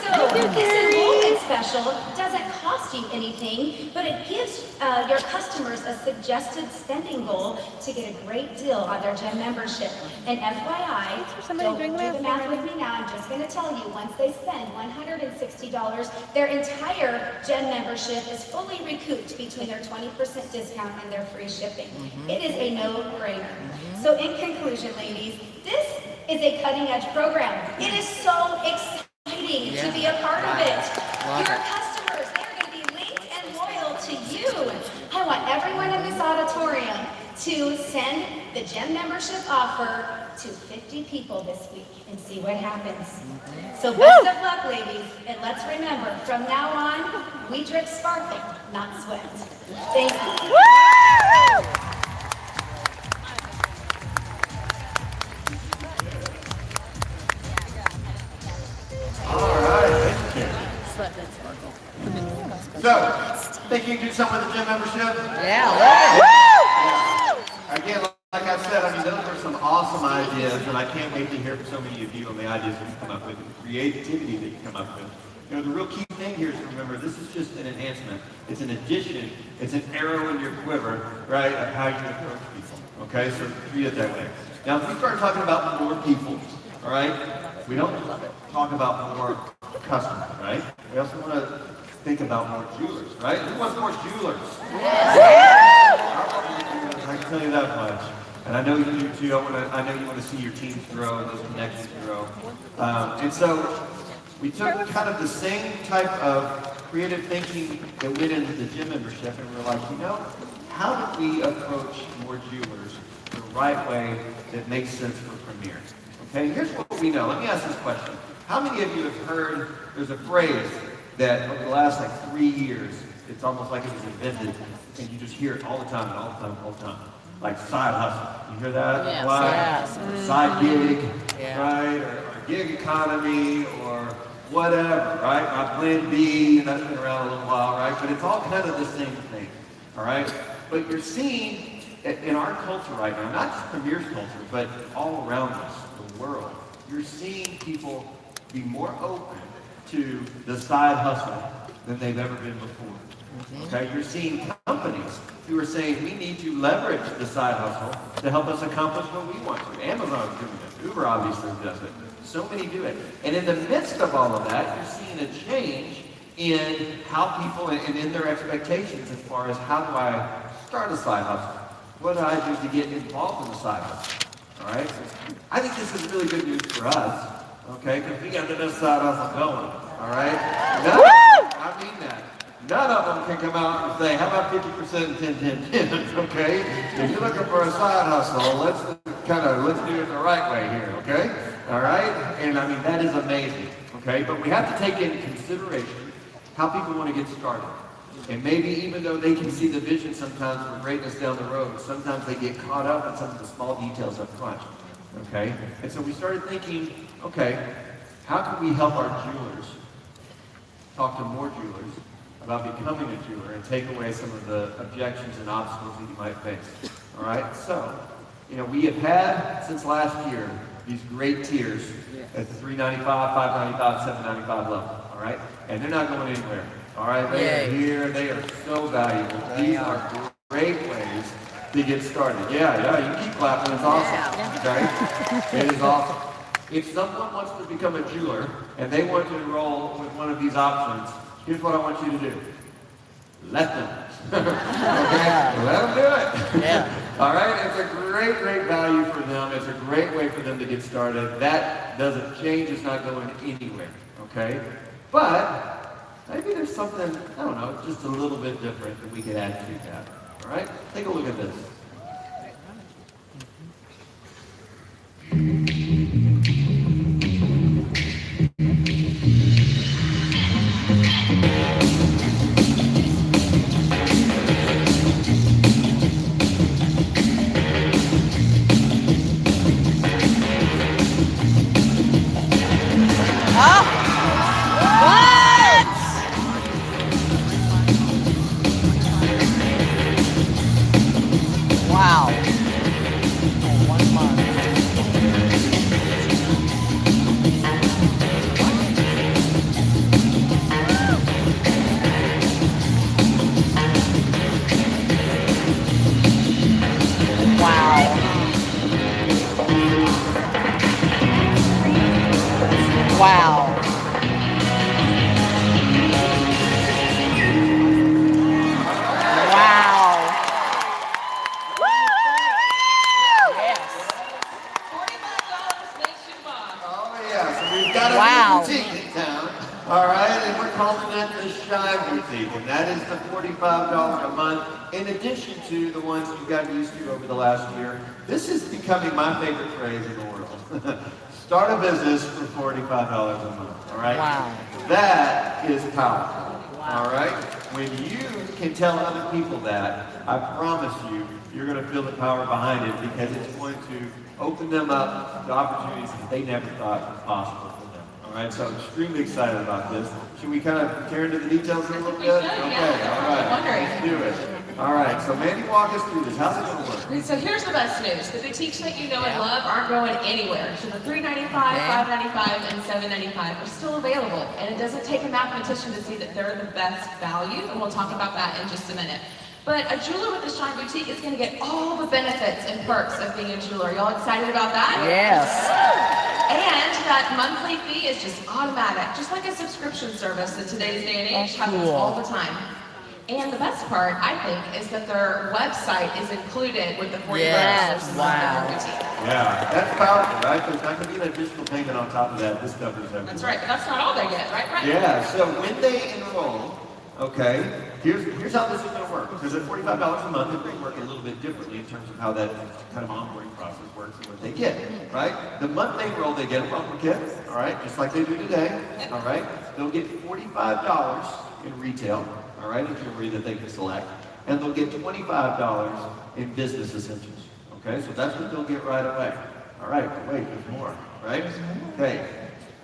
So this enrollment special doesn't cost you anything, but it gives your customers a suggested spending goal to get a great deal on their gym membership. And FYI, don't do the math with me now, I'm just gonna tell you, once they spend $160, their entire gym membership is fully recouped between their 20% discount and their free shipping. It is a no-brainer. So in conclusion, ladies, this is a cutting-edge program. It is so exciting to be a part of it. Your customers, they're going to be linked and loyal to you. I want everyone in this auditorium to send the gym membership offer to 50 people this week and see what happens. So best of luck, ladies, and let's remember, from now on, we drip sparkling, not sweat. Thank you.
All right, thank you. So, think you can do something with the gym membership?
Yeah, love it.
Again, like I said, I mean, those are some awesome ideas, and I can't wait to hear from so many of you on the ideas that you come up with, and the creativity that you come up with. You know, the real key thing here is to remember, this is just an enhancement. It's an addition. It's an arrow in your quiver, right, of how you approach people. Okay, so treat it that way. Now, if we start talking about more people, all right, we don't talk about more customers, right? We also want to think about more jewelers, right? Who wants more jewelers? I can tell you that much. And I know you do too. I know you want to see your teams grow and those connections grow. And so we took kind of the same type of creative thinking that went into the gym membership, and we're like, you know, how do we approach more jewelers the right way that makes sense for Premier? Okay, here's what we know. Let me ask this question. How many of you have heard, there's a phrase that over the last 3 years, it's almost like it was invented, and you just hear it all the time, all the time, all the time. Like side hustle. You hear that?
Yes,
Why?
yes.
Side gig,
Yeah.
right? Or gig economy, or whatever, right? My plan B, and that's been around a little while, right? But it's all kind of the same thing, all right? But you're seeing in our culture right now, not just Premier's culture, but all around us, the world, you're seeing people be more open to the side hustle than they've ever been before. Okay, you're seeing companies who are saying we need to leverage the side hustle to help us accomplish what we want to. Amazon's doing this. Uber obviously does it. So many do it. And in the midst of all of that, you're seeing a change in how people and in their expectations as far as how do I start a side hustle? What do I do to get involved in the side hustle? All right? I think this is really good news for us, okay? Because we got the best side hustle going, all right? I mean that. None of them can come out and say, how about 50% and 10, okay? If you're looking for a side hustle, let's do it the right way here, okay? All right? And I mean, that is amazing, okay? But we have to take into consideration how people want to get started. And maybe even though they can see the vision sometimes for greatness down the road, sometimes they get caught up in some of the small details up front, okay? And so we started thinking, okay, how can we help our jewelers talk to more jewelers about becoming a jeweler and take away some of the objections and obstacles that you might face. All right, so, you know, we have had since last year these great tiers at the $395, $595, $795 level. All right, and they're not going anywhere. All right, they are here. They are so valuable. These are great ways to get started. Yeah, you keep clapping. It's awesome. Okay, it is awesome. If someone wants to become a jeweler and they want to enroll with one of these options, here's what I want you to do. Let them. Okay? Let them do it.
Yeah.
All right? It's a great, great value for them. It's a great way for them to get started. That doesn't change. It's not going anywhere. Okay? But maybe there's something, I don't know, just a little bit different that we could add to that. All right? Take a look at this.
Wow. Wow. Yes.
$45 makes you boss.
Oh yeah, so we've got a
Wow.
new boutique in town. All right, and we're calling that the Shine Boutique, and that is the $45 a month, in addition to the ones you've gotten used to over the last year. This is becoming my favorite phrase in the world. Start a business for $45 a month, all right?
Wow.
That is powerful, all right? When you can tell other people that, I promise you, you're going to feel the power behind it because it's going to open them up to opportunities that they never thought were possible for them. All right, so I'm extremely excited about this. Should we kind of tear into the details a little bit?
should,
Okay,
yeah.
all right,
Wondering.
let's do it. All right, so Mandy, walk us through this. How's it going to work?
Okay, so here's the best news. The boutiques that you know and love aren't going anywhere. So the $3.95, $5.95, and $7.95 are still available. And it doesn't take a mathematician to see that they're the best value, and we'll talk about that in just a minute. But a jeweler with the Shine Boutique is going to get all the benefits and perks of being a jeweler. Y'all excited about that?
Yes.
And that monthly fee is just automatic, just like a subscription service in today's day and age happens
Cool.
all the time. And the best part, I think, is that their website is included with the $45
Yes,
a month
wow.
in their boutique.
Yeah, that's powerful, right? There's not going to be an additional payment on top of that. This covers everything.
That's right, but that's not all they get, right? Right?
Yeah, so when they enroll, okay, here's how this is going to work. Because at $45 a month, it may work a little bit differently in terms of how that kind of onboarding process works and what they get, right? The month they enroll, they get a bumper kit, all right, just like they do today, all right? They'll get $45 in retail, all right, in jewelry that they can select, and they'll get $25 in business essentials, okay? So that's what they'll get right away. All right, but wait, there's more, right? Okay,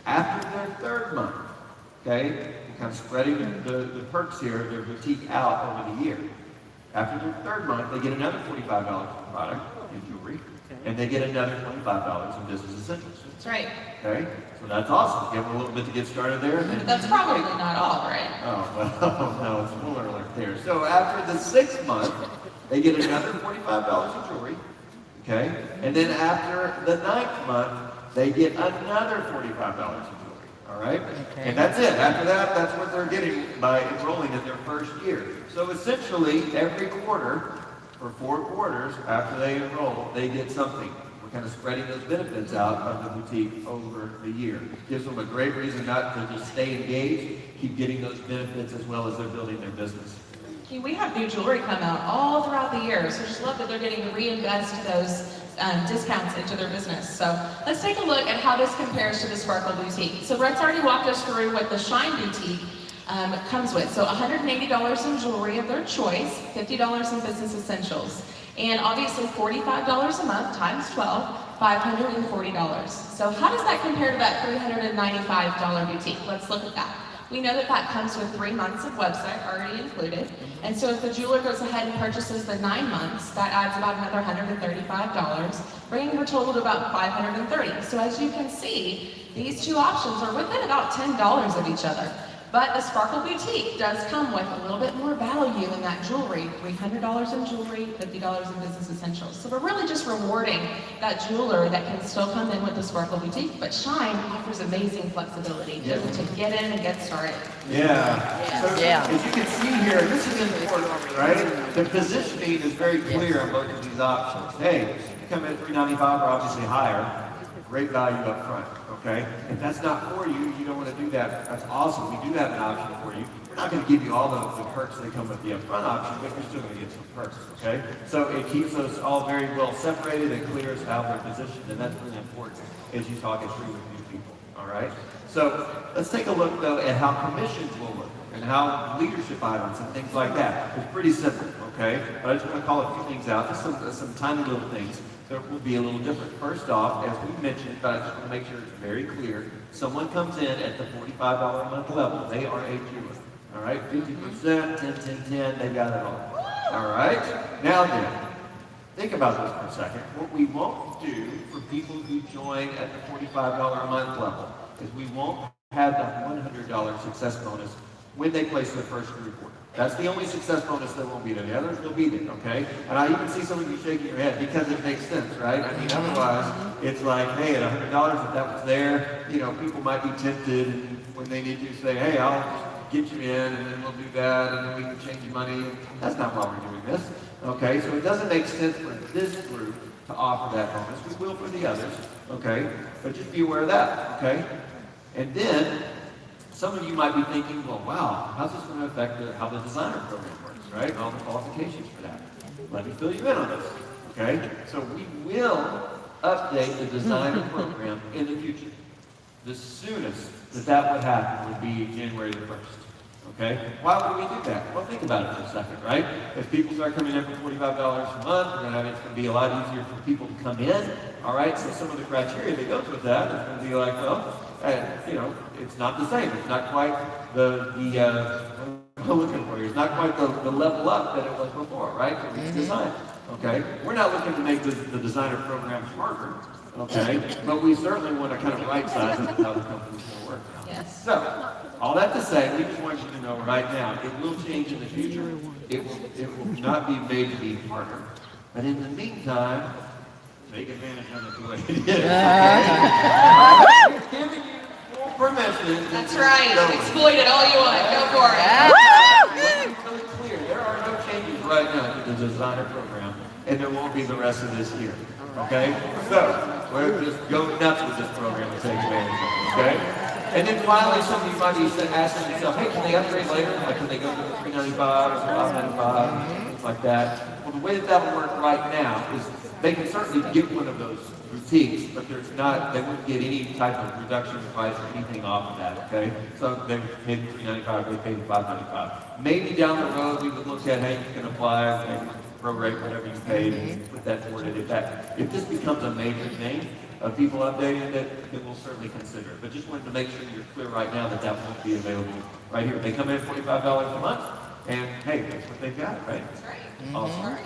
after their third month, okay, kind of spreading the perks here, their boutique out over the year. After their third month, they get another $45 in product, in jewelry, and they get another $25 in business essentials.
That's right.
Okay, so that's awesome. Give them a little bit to get started there.
But that's probably not all, right?
Oh, well, no, it's fuller alert there. So after the 6th month, they get another $45 in jewelry, okay? And then after the 9th month, they get another $45 in jewelry. All right?
Okay.
And that's it. After that, that's what they're getting by enrolling in their first year. So essentially, every quarter, for 4 quarters after they enroll, they get something. We're kind of spreading those benefits out of the boutique over the year. Gives them a great reason not to just stay engaged, keep getting those benefits as well as they're building their business.
We have new jewelry come out all throughout the year, so just love that they're getting to reinvest those discounts into their business. So let's take a look at how this compares to the Sparkle Boutique. So Brett's already walked us through what the Shine Boutique comes with. So $180 in jewelry of their choice, $50 in business essentials, and obviously $45 a month times 12, $540. So how does that compare to that $395 boutique? Let's look at that. We know that that comes with 3 months of website already included. And so if the jeweler goes ahead and purchases the 9 months, that adds about another $135, bringing her total to about $530. So as you can see, these two options are within about $10 of each other. But the Sparkle Boutique does come with a little bit more value in that jewelry, $300 in jewelry, $50 in business essentials. So we're really just rewarding that jeweler that can still come in with the Sparkle Boutique, but Shine offers amazing flexibility just to get in and get started.
Yeah. So
Yeah.
as you can see here, this is important, right? The positioning is very clear on both of these options. Hey, you come in at $395 or obviously higher, great value up front, okay? If that's not for you, you don't want to do that, that's awesome. We do have an option for you. We're not going to give you all the perks that come with the upfront option, but you're still going to get some perks, okay? So it keeps us all very well separated and clear as to how we're positioned, and that's really important as you talk it through with new people, all right? So let's take a look, though, at how commissions will work and how leadership items and things like that. It's pretty simple, okay? But I just want to call a few things out, just some tiny little things that will be a little different. First off, as we mentioned, but I just want to make sure it's very clear, someone comes in at the $45 a month level, they are a jeweler. All right, 50%, 10, 10, 10, they got it all. All right, now then, think about this for a second. What we won't do for people who join at the $45 a month level is we won't have that $100 success bonus when they place their first group order. That's the only success bonus that won't be there. The others will be there, okay? And I even see some of you shaking your head because it makes sense, right? I mean, otherwise, it's like, hey, at $100, if that was there, you know, people might be tempted when they need to say, hey, I'll get you in, and then we'll do that, and then we can change money. That's not why we're doing this, okay? So it doesn't make sense for this group to offer that bonus. We will for the others, okay? But just be aware of that, okay? And then, some of you might be thinking, well, wow, how's this going to affect how the designer program works, right? And all the qualifications for that. Let me fill you in on this, okay? So we will update the designer program in the future. The soonest that would happen would be January the 1st, okay? Why would we do that? Well, think about it for a second, right? If people start coming in for $45 a month, it's going to be a lot easier for people to come in, all right? So some of the criteria that goes with that is going to be like, well, you know, it's not the same. It's not quite the I'm looking for you. It's not quite the level up that it was before, right? It's design, okay? We're not looking to make the designer program harder, okay? But we certainly want to kind of right-size it how the company's going to work now.
Yes.
So, all that to say, we just want you to know right now, it will change in the future. It will not be made to be harder. But in the meantime, take advantage of it the way it is. Okay? Giving you full permission.
That's right. Exploit it all you want. Go for it.
Let me be really clear. There are no changes right now to the designer program, and there won't be the rest of this year. Okay? So, we're just going nuts with this program and take advantage of it. Okay? And then finally, some of you might be asking yourself, hey, can they upgrade later? Like, can they go to the $395 or $595, things like that? Well, the way that will work right now is they can certainly get one of those boutiques, but they wouldn't get any type of reduction in price or anything off of that, okay? So they paid $395, they paid $595. Maybe down the road, we would look at, hey, you can apply, maybe prorate whatever you paid and put that toward it. If this becomes a major thing, of people updating it, then we'll certainly consider it. But just wanted to make sure you're clear right now that won't be available right here. They come in at $45 a month, and hey, that's what they've got, right?
That's right.
Awesome.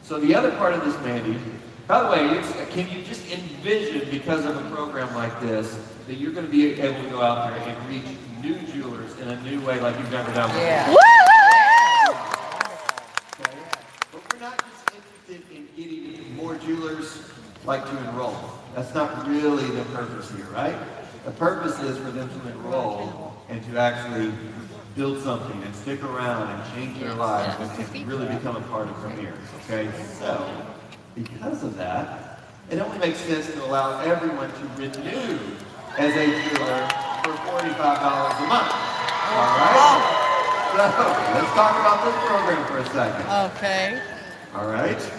So the other part of this, Mandy, by the way, can you just envision, because of a program like this, that you're going to be able to go out there and reach new jewelers in a new way like you've never done before?
Yeah.
Okay? But we're not just interested in getting more jewelers like to enroll. That's not really the purpose here, right? The purpose is for them to enroll and to actually build something and stick around and change their lives and really become a part of Premier, okay? So, because of that, it only makes sense to allow everyone to renew as a jeweler for $45 a month, all right? So, let's talk about this program for a second.
Okay.
All right? This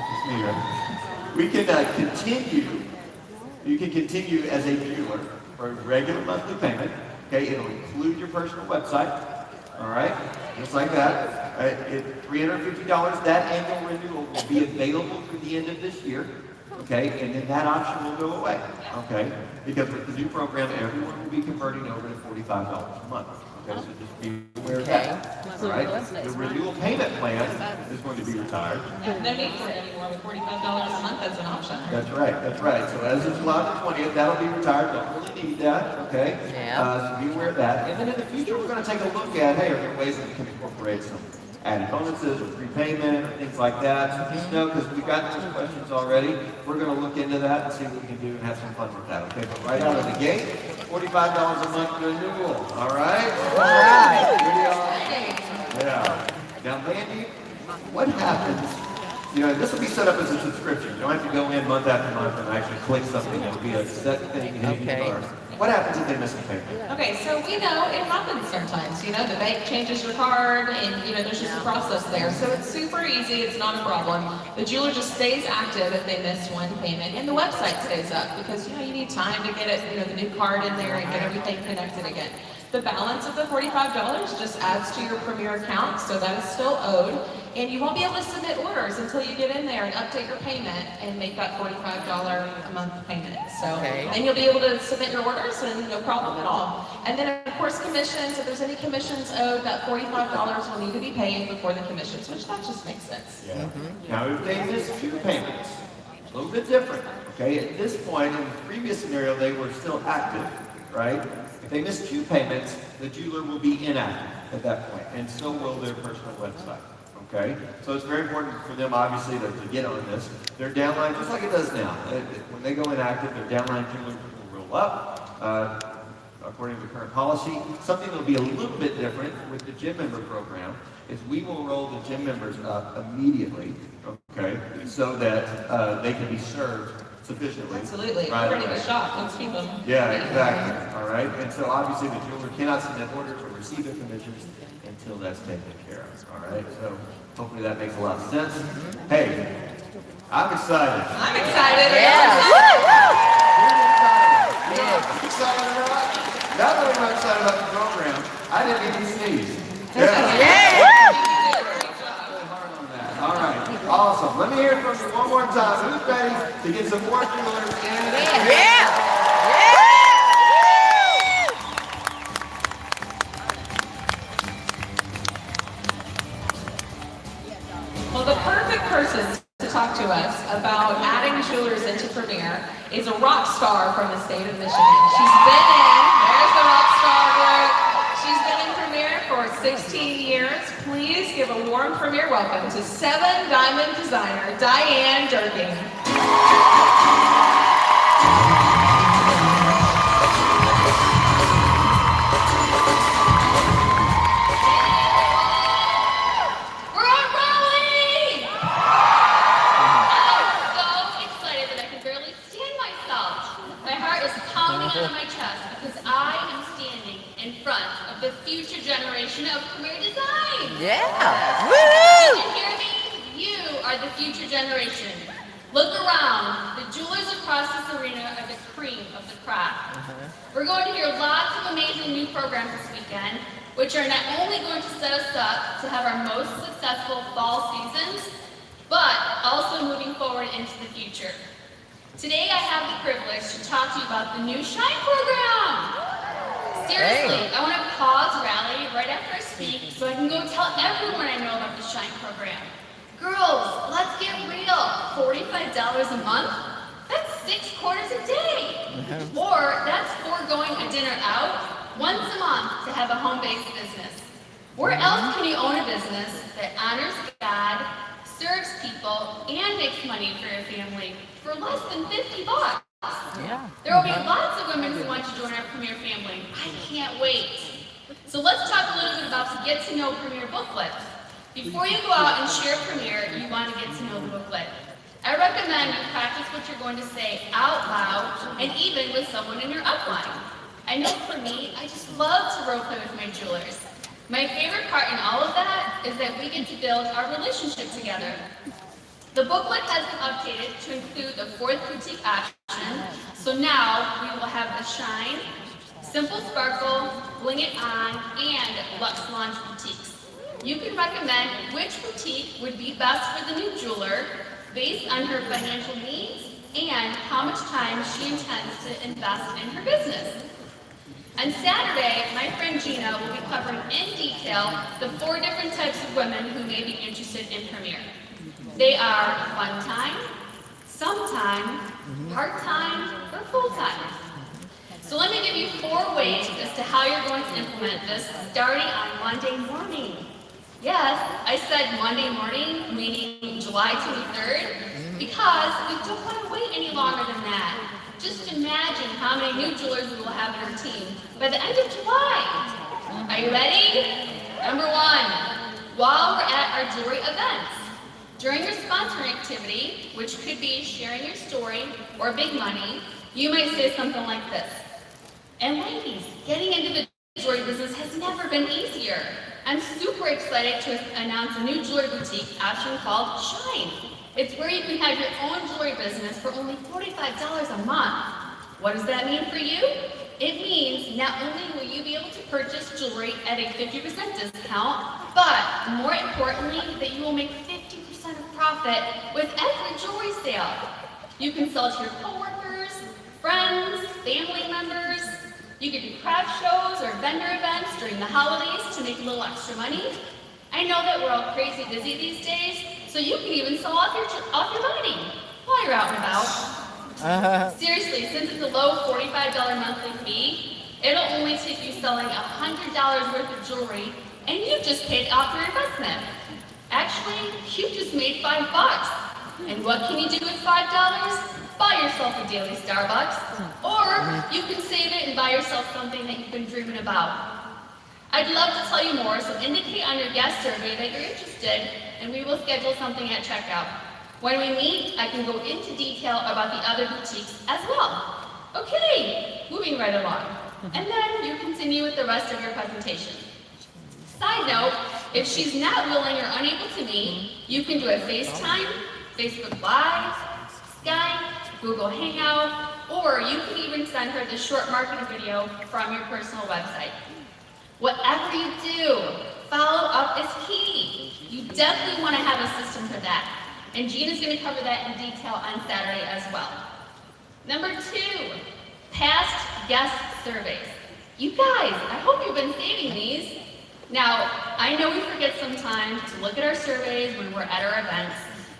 is me, right? We can continue, you can continue as a jeweler for a regular monthly payment, okay? It'll include your personal website, all right? Just like that. At $350, that annual renewal will be available through the end of this year, okay? And then that option will go away, okay? Because with the new program, everyone will be converting over to $45 a month. Okay, so just be aware of that. All right? The renewal payment plan is going to be retired.
Yeah, no need for it anymore with $45 a month as an option.
That's right, that's right. So as of July the 20th, that'll be retired. Don't really need that, okay?
Yeah.
So be aware of that. And then in the future, we're going to take a look at, hey, are there ways that we can incorporate some added bonuses or prepayment or things like that? So just know, because we've gotten those questions already, we're going to look into that and see what we can do and have some fun with that, okay? But right out of the gate, $45 a month renewal, all right?
All right.
Yeah. Now, Mandy, what happens, you know, this will be set up as a subscription. You don't have to go in month after month and actually click something. It'll be a set thing in your card. What happens if they miss a payment?
Okay, so we know it happens sometimes. You know, the bank changes your card and, you know, there's just a process there. So it's super easy. It's not a problem. The jeweler just stays active if they miss one payment, and the website stays up because, you know, you need time to get it, you know, the new card in there and get everything connected again. The balance of the $45 just adds to your Premier account, so that is still owed. And you won't be able to submit orders until you get in there and update your payment and make that $45 a month payment. So then you'll be able to submit your orders and no problem at all. And then of course commissions, if there's any commissions owed, that $45 will need to be paid before the commissions, which that just makes sense.
Yeah. Now if they miss two payments, a little bit different. Okay, at this point in the previous scenario, they were still active, right? If they miss 2 payments, the jeweler will be inactive at that point, and so will their personal website. Okay? So it's very important for them, obviously, to get on this. Their downline, just like it does now, when they go inactive, their downline jeweler will roll up. According to current policy, something that will be a little bit different with the gym member program is we will roll the gym members up immediately, okay, so that they can be served sufficiently.
Absolutely.
Right
Ready
away.
to shop. Let's feed them.
Yeah, exactly. All right. And so obviously the jeweler cannot submit orders or receive their commissions until that's taken care of. All right. So hopefully that makes a lot of sense. Hey, I'm excited.
I'm excited.
Yeah.
I'm excited or not? Not only am I excited about the program, I didn't even sneeze. Yeah. All right, awesome. Let me hear it from you one more time. Who's ready to get some more jewelers in?
Well, the perfect person to talk to us about adding jewelers into Premier is a rock star from the state of Michigan. She's been in, there's the rock star group. She's been in Premier for 16 years. Please give a warm Premier welcome to 7-diamond designer Diane Durkin.
On my chest because I am standing in front of the future generation of Premier Design.
Yeah.
Did you hear me? You are the future generation. Look around. The jewelers across this arena are the cream of the crop. We're going to hear lots of amazing new programs this weekend, which are not only going to set us up to have our most successful fall seasons, but also moving forward into the future. Today I have the privilege to talk to you about the new Shine program. Seriously, I want to pause rally right after I speak so I can go tell everyone I know about the Shine program. Girls, let's get real. $45 a month? That's 6 quarters a day. Or that's foregoing a dinner out once a month to have a home-based business. Where else can you own a business that honors God, serves people, and makes money for your family for less than $50?
Yeah.
There will be lots of women who want to join our Premier family. I can't wait. So let's talk a little bit about the Get to Know Premier booklet. Before you go out and share Premier, you want to get to know the booklet. I recommend you practice what you're going to say out loud and even with someone in your upline. I know for me, I just love to role play with my jewelers. My favorite part in all of that is that we get to build our relationship together. The booklet has been updated to include the 4th boutique option, so now we will have the Shine, Simple Sparkle, Bling It On, and Luxe Lounge boutiques. You can recommend which boutique would be best for the new jeweler based on her financial needs and how much time she intends to invest in her business. On Saturday, my friend Gina will be covering in detail the 4 different types of women who may be interested in Premier. They are fun-time, sometime, part-time, or full-time. So let me give you 4 ways as to how you're going to implement this starting on Monday morning. Yes, I said Monday morning, meaning July 23rd, because we don't want to wait any longer than that. Just imagine how many new jewelers we will have in our team by the end of July. Are you ready? Number 1, while we're at our jewelry events. During your sponsoring activity, which could be sharing your story or big money, you might say something like this. And ladies, getting into the jewelry business has never been easier. I'm super excited to announce a new jewelry boutique option called Shine. It's where you can have your own jewelry business for only $45 a month. What does that mean for you? It means not only will you be able to purchase jewelry at a 50% discount, but more importantly, that you will make 50% of profit with every jewelry sale. You can sell to your coworkers, friends, family members. You can do craft shows or vendor events during the holidays to make a little extra money. I know that we're all crazy busy these days, so you can even sell off your body while you're out and about. Seriously, since it's a low $45 monthly fee,
It'll only take you selling $100 worth of jewelry, and you've just paid off your investment. Actually, you just made $5. And what can you do with $5? Buy yourself a daily Starbucks, or you can save it and buy yourself something that you've been dreaming about. I'd love to tell you more, so indicate on your guest survey that you're interested, and we will schedule something at checkout. When we meet, I can go into detail about the other boutiques as well. Okay, moving right along. And then you continue with the rest of your presentation. Side note, if she's not willing or unable to meet, you can do a FaceTime, Facebook Live, Skype, Google Hangout, or you can even send her the short marketing video from your personal website. Whatever you do, follow up is key. You definitely want to have a system for that. And Gina's going to cover that in detail on Saturday as well. Number 2, past guest surveys. You guys, I hope you've been saving these. Now, I know we forget sometimes to look at our surveys when we're at our events,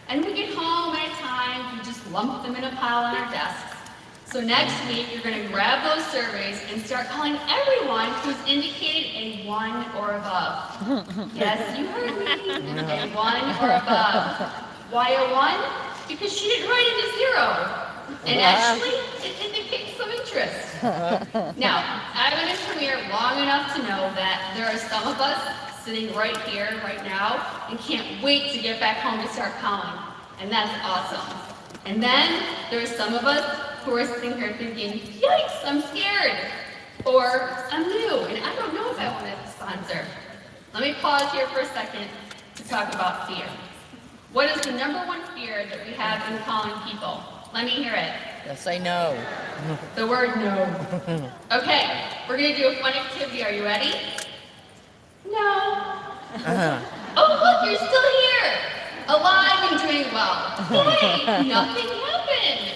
and we get home and at times we just lump them in a pile on our desks. So next week, you're going to grab those surveys and start calling everyone who's indicated a 1 or above. Yes, you heard me, a 1 or above. Why a 1? Because she didn't write it a 0. And actually, it indicates some interest. Now, I've been in Premier long enough to know that there are some of us sitting right here, right now, and can't wait to get back home to start calling. And that's awesome. And then there are some of us who are sitting here thinking, yikes, I'm scared. Or I'm new, and I don't know if I want to sponsor. Let me pause here for a second to talk about fear. What is the number 1 fear that we have in calling people? Let me hear it.
Yes, I know.
The word no. Okay, we're going to do a fun activity. Are you ready? No. Oh, look, you're still here. Alive and doing well. Hey, nothing happened.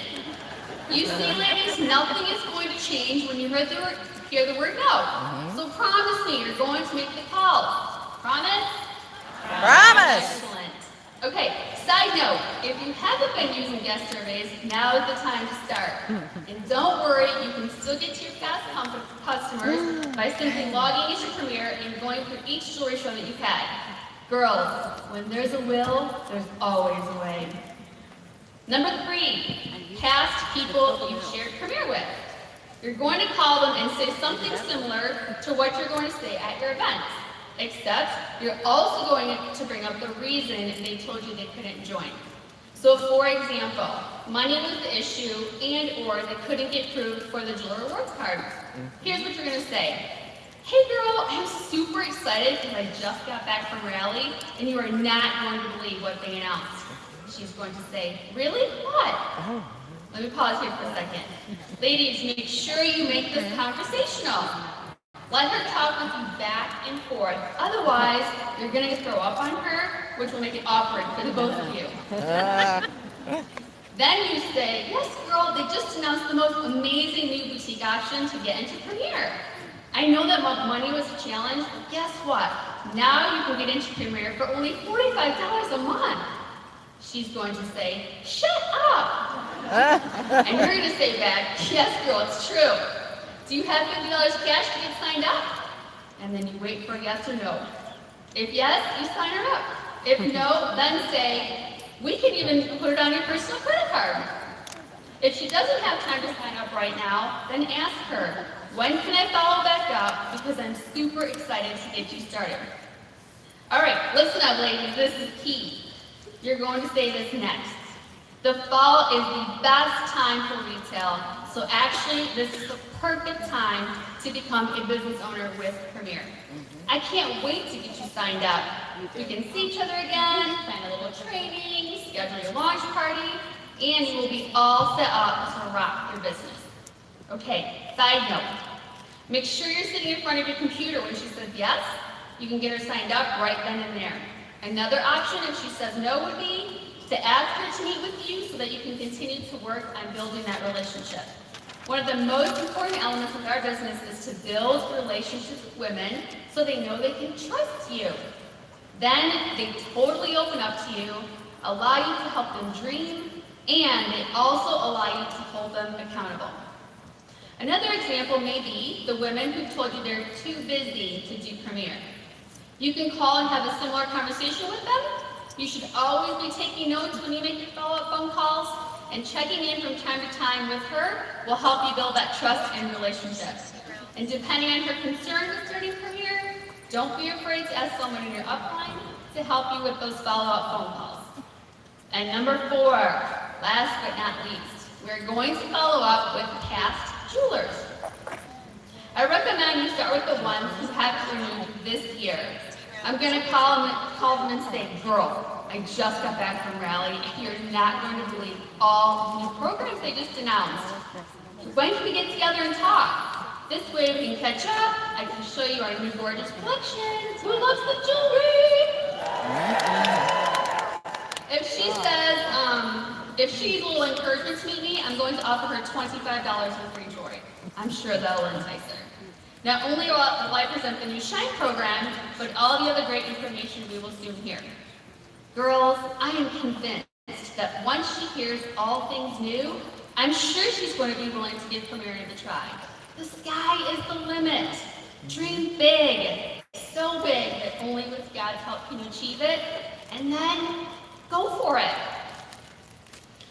You see, ladies, nothing is going to change when you hear the word no. So promise me you're going to make the call. Promise?
Promise.
Excellent. Okay, side note, if you haven't been using guest surveys, now is the time to start. And don't worry, you can still get to your past customers by simply logging into Premier and going through each jewelry show that you've had. Girls, when there's a will, there's always a way. Number 3, past people you've shared Premier with. You're going to call them and say something similar to what you're going to say at your events. Except you're also going to bring up the reason they told you they couldn't join. So for example, money was the issue and or they couldn't get approved for the Jeweler Rewards card. Here's what you're going to say. Hey girl, I'm super excited because I just got back from Rally and you are not going to believe what they announced. She's going to say, really? What? Let me pause here for a second. Ladies, make sure you make this conversational. Let her talk with you back and forth. Otherwise, you're going to throw up on her, which will make it awkward for the both of you. Then you say, yes, girl, they just announced the most amazing new boutique option to get into Premier. I know that money was a challenge, but guess what? Now you can get into Premier for only $45 a month. She's going to say, shut up. And you're going to say back, yes, girl, it's true. Do you have $50 cash to get signed up? And then you wait for a yes or no. If yes, you sign her up. If no, then say, we can even put it on your personal credit card. If she doesn't have time to sign up right now, then ask her, when can I follow back up? Because I'm super excited to get you started. All right, listen up, ladies, this is key. You're going to say this next. The fall is the best time for retail, so actually this is the perfect time to become a business owner with Premier. I can't wait to get you signed up. We can see each other again, plan a little training, schedule your launch party, and you will be all set up to rock your business. Okay, side note. Make sure you're sitting in front of your computer when she says yes. You can get her signed up right then and there. Another option if she says no would be to ask her to meet with you so that you can continue to work on building that relationship. One of the most important elements of our business is to build relationships with women so they know they can trust you. Then they totally open up to you, allow you to help them dream, and they also allow you to hold them accountable. Another example may be the women who told you they're too busy to do Premier. You can call and have a similar conversation with them. You should always be taking notes when you make your follow-up phone calls, and checking in from time to time with her will help you build that trust and relationship. And depending on her concern with starting Premier, don't be afraid to ask someone in your upline to help you with those follow-up phone calls. And number 4, last but not least, we're going to follow up with past jewelers. I recommend you start with the ones who haven't renewed this year. I'm going to call them and say, girl, I just got back from Rally, and you're not going to believe all the new programs they just announced. When can we get together and talk? This way we can catch up. I can show you our new gorgeous collection. Who loves the jewelry? If she says, if she's a little encouragement to meet me, I'm going to offer her $25 in free jewelry. I'm sure that'll entice her. Not only will I present the new Shine program, but all the other great information we will soon hear. Girls, I am convinced that once she hears all things new, I'm sure she's going to be willing to give Premier a try. The sky is the limit. Dream big, so big that only with God's help can you achieve it, and then go for it.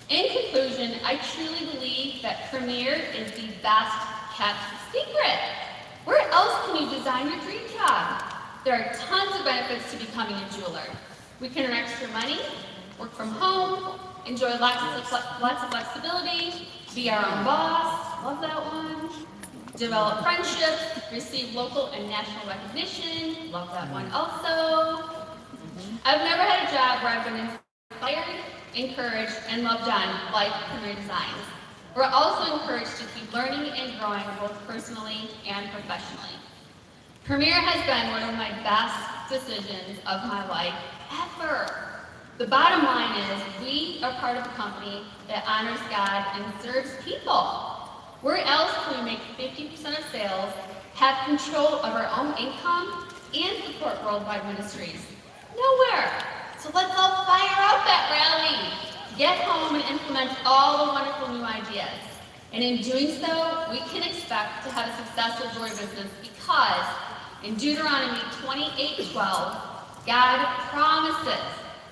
In conclusion, I truly believe that Premier is the best kept secret. Where else can you design your dream job? There are tons of benefits to becoming a jeweler. We can earn extra money, work from home, enjoy lots of flexibility, be our own boss, love that one, develop friendships, receive local and national recognition, love that one also. I've never had a job where I've been inspired, encouraged, and loved on like Premier Designs. We're also encouraged to keep learning and growing both personally and professionally. Premier has been one of my best decisions of my life ever. The bottom line is we are part of a company that honors God and serves people. Where else can we make 50% of sales, have control of our own income, and support worldwide ministries? Nowhere. So let's all fire up that rally. Get home and implement all the wonderful new ideas. And in doing so, we can expect to have a successful jewelry business because in Deuteronomy 28:12, God promises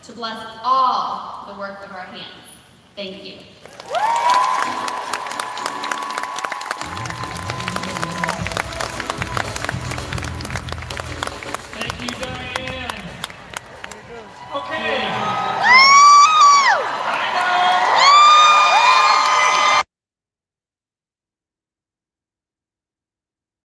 to bless all the work of our hands. Thank you.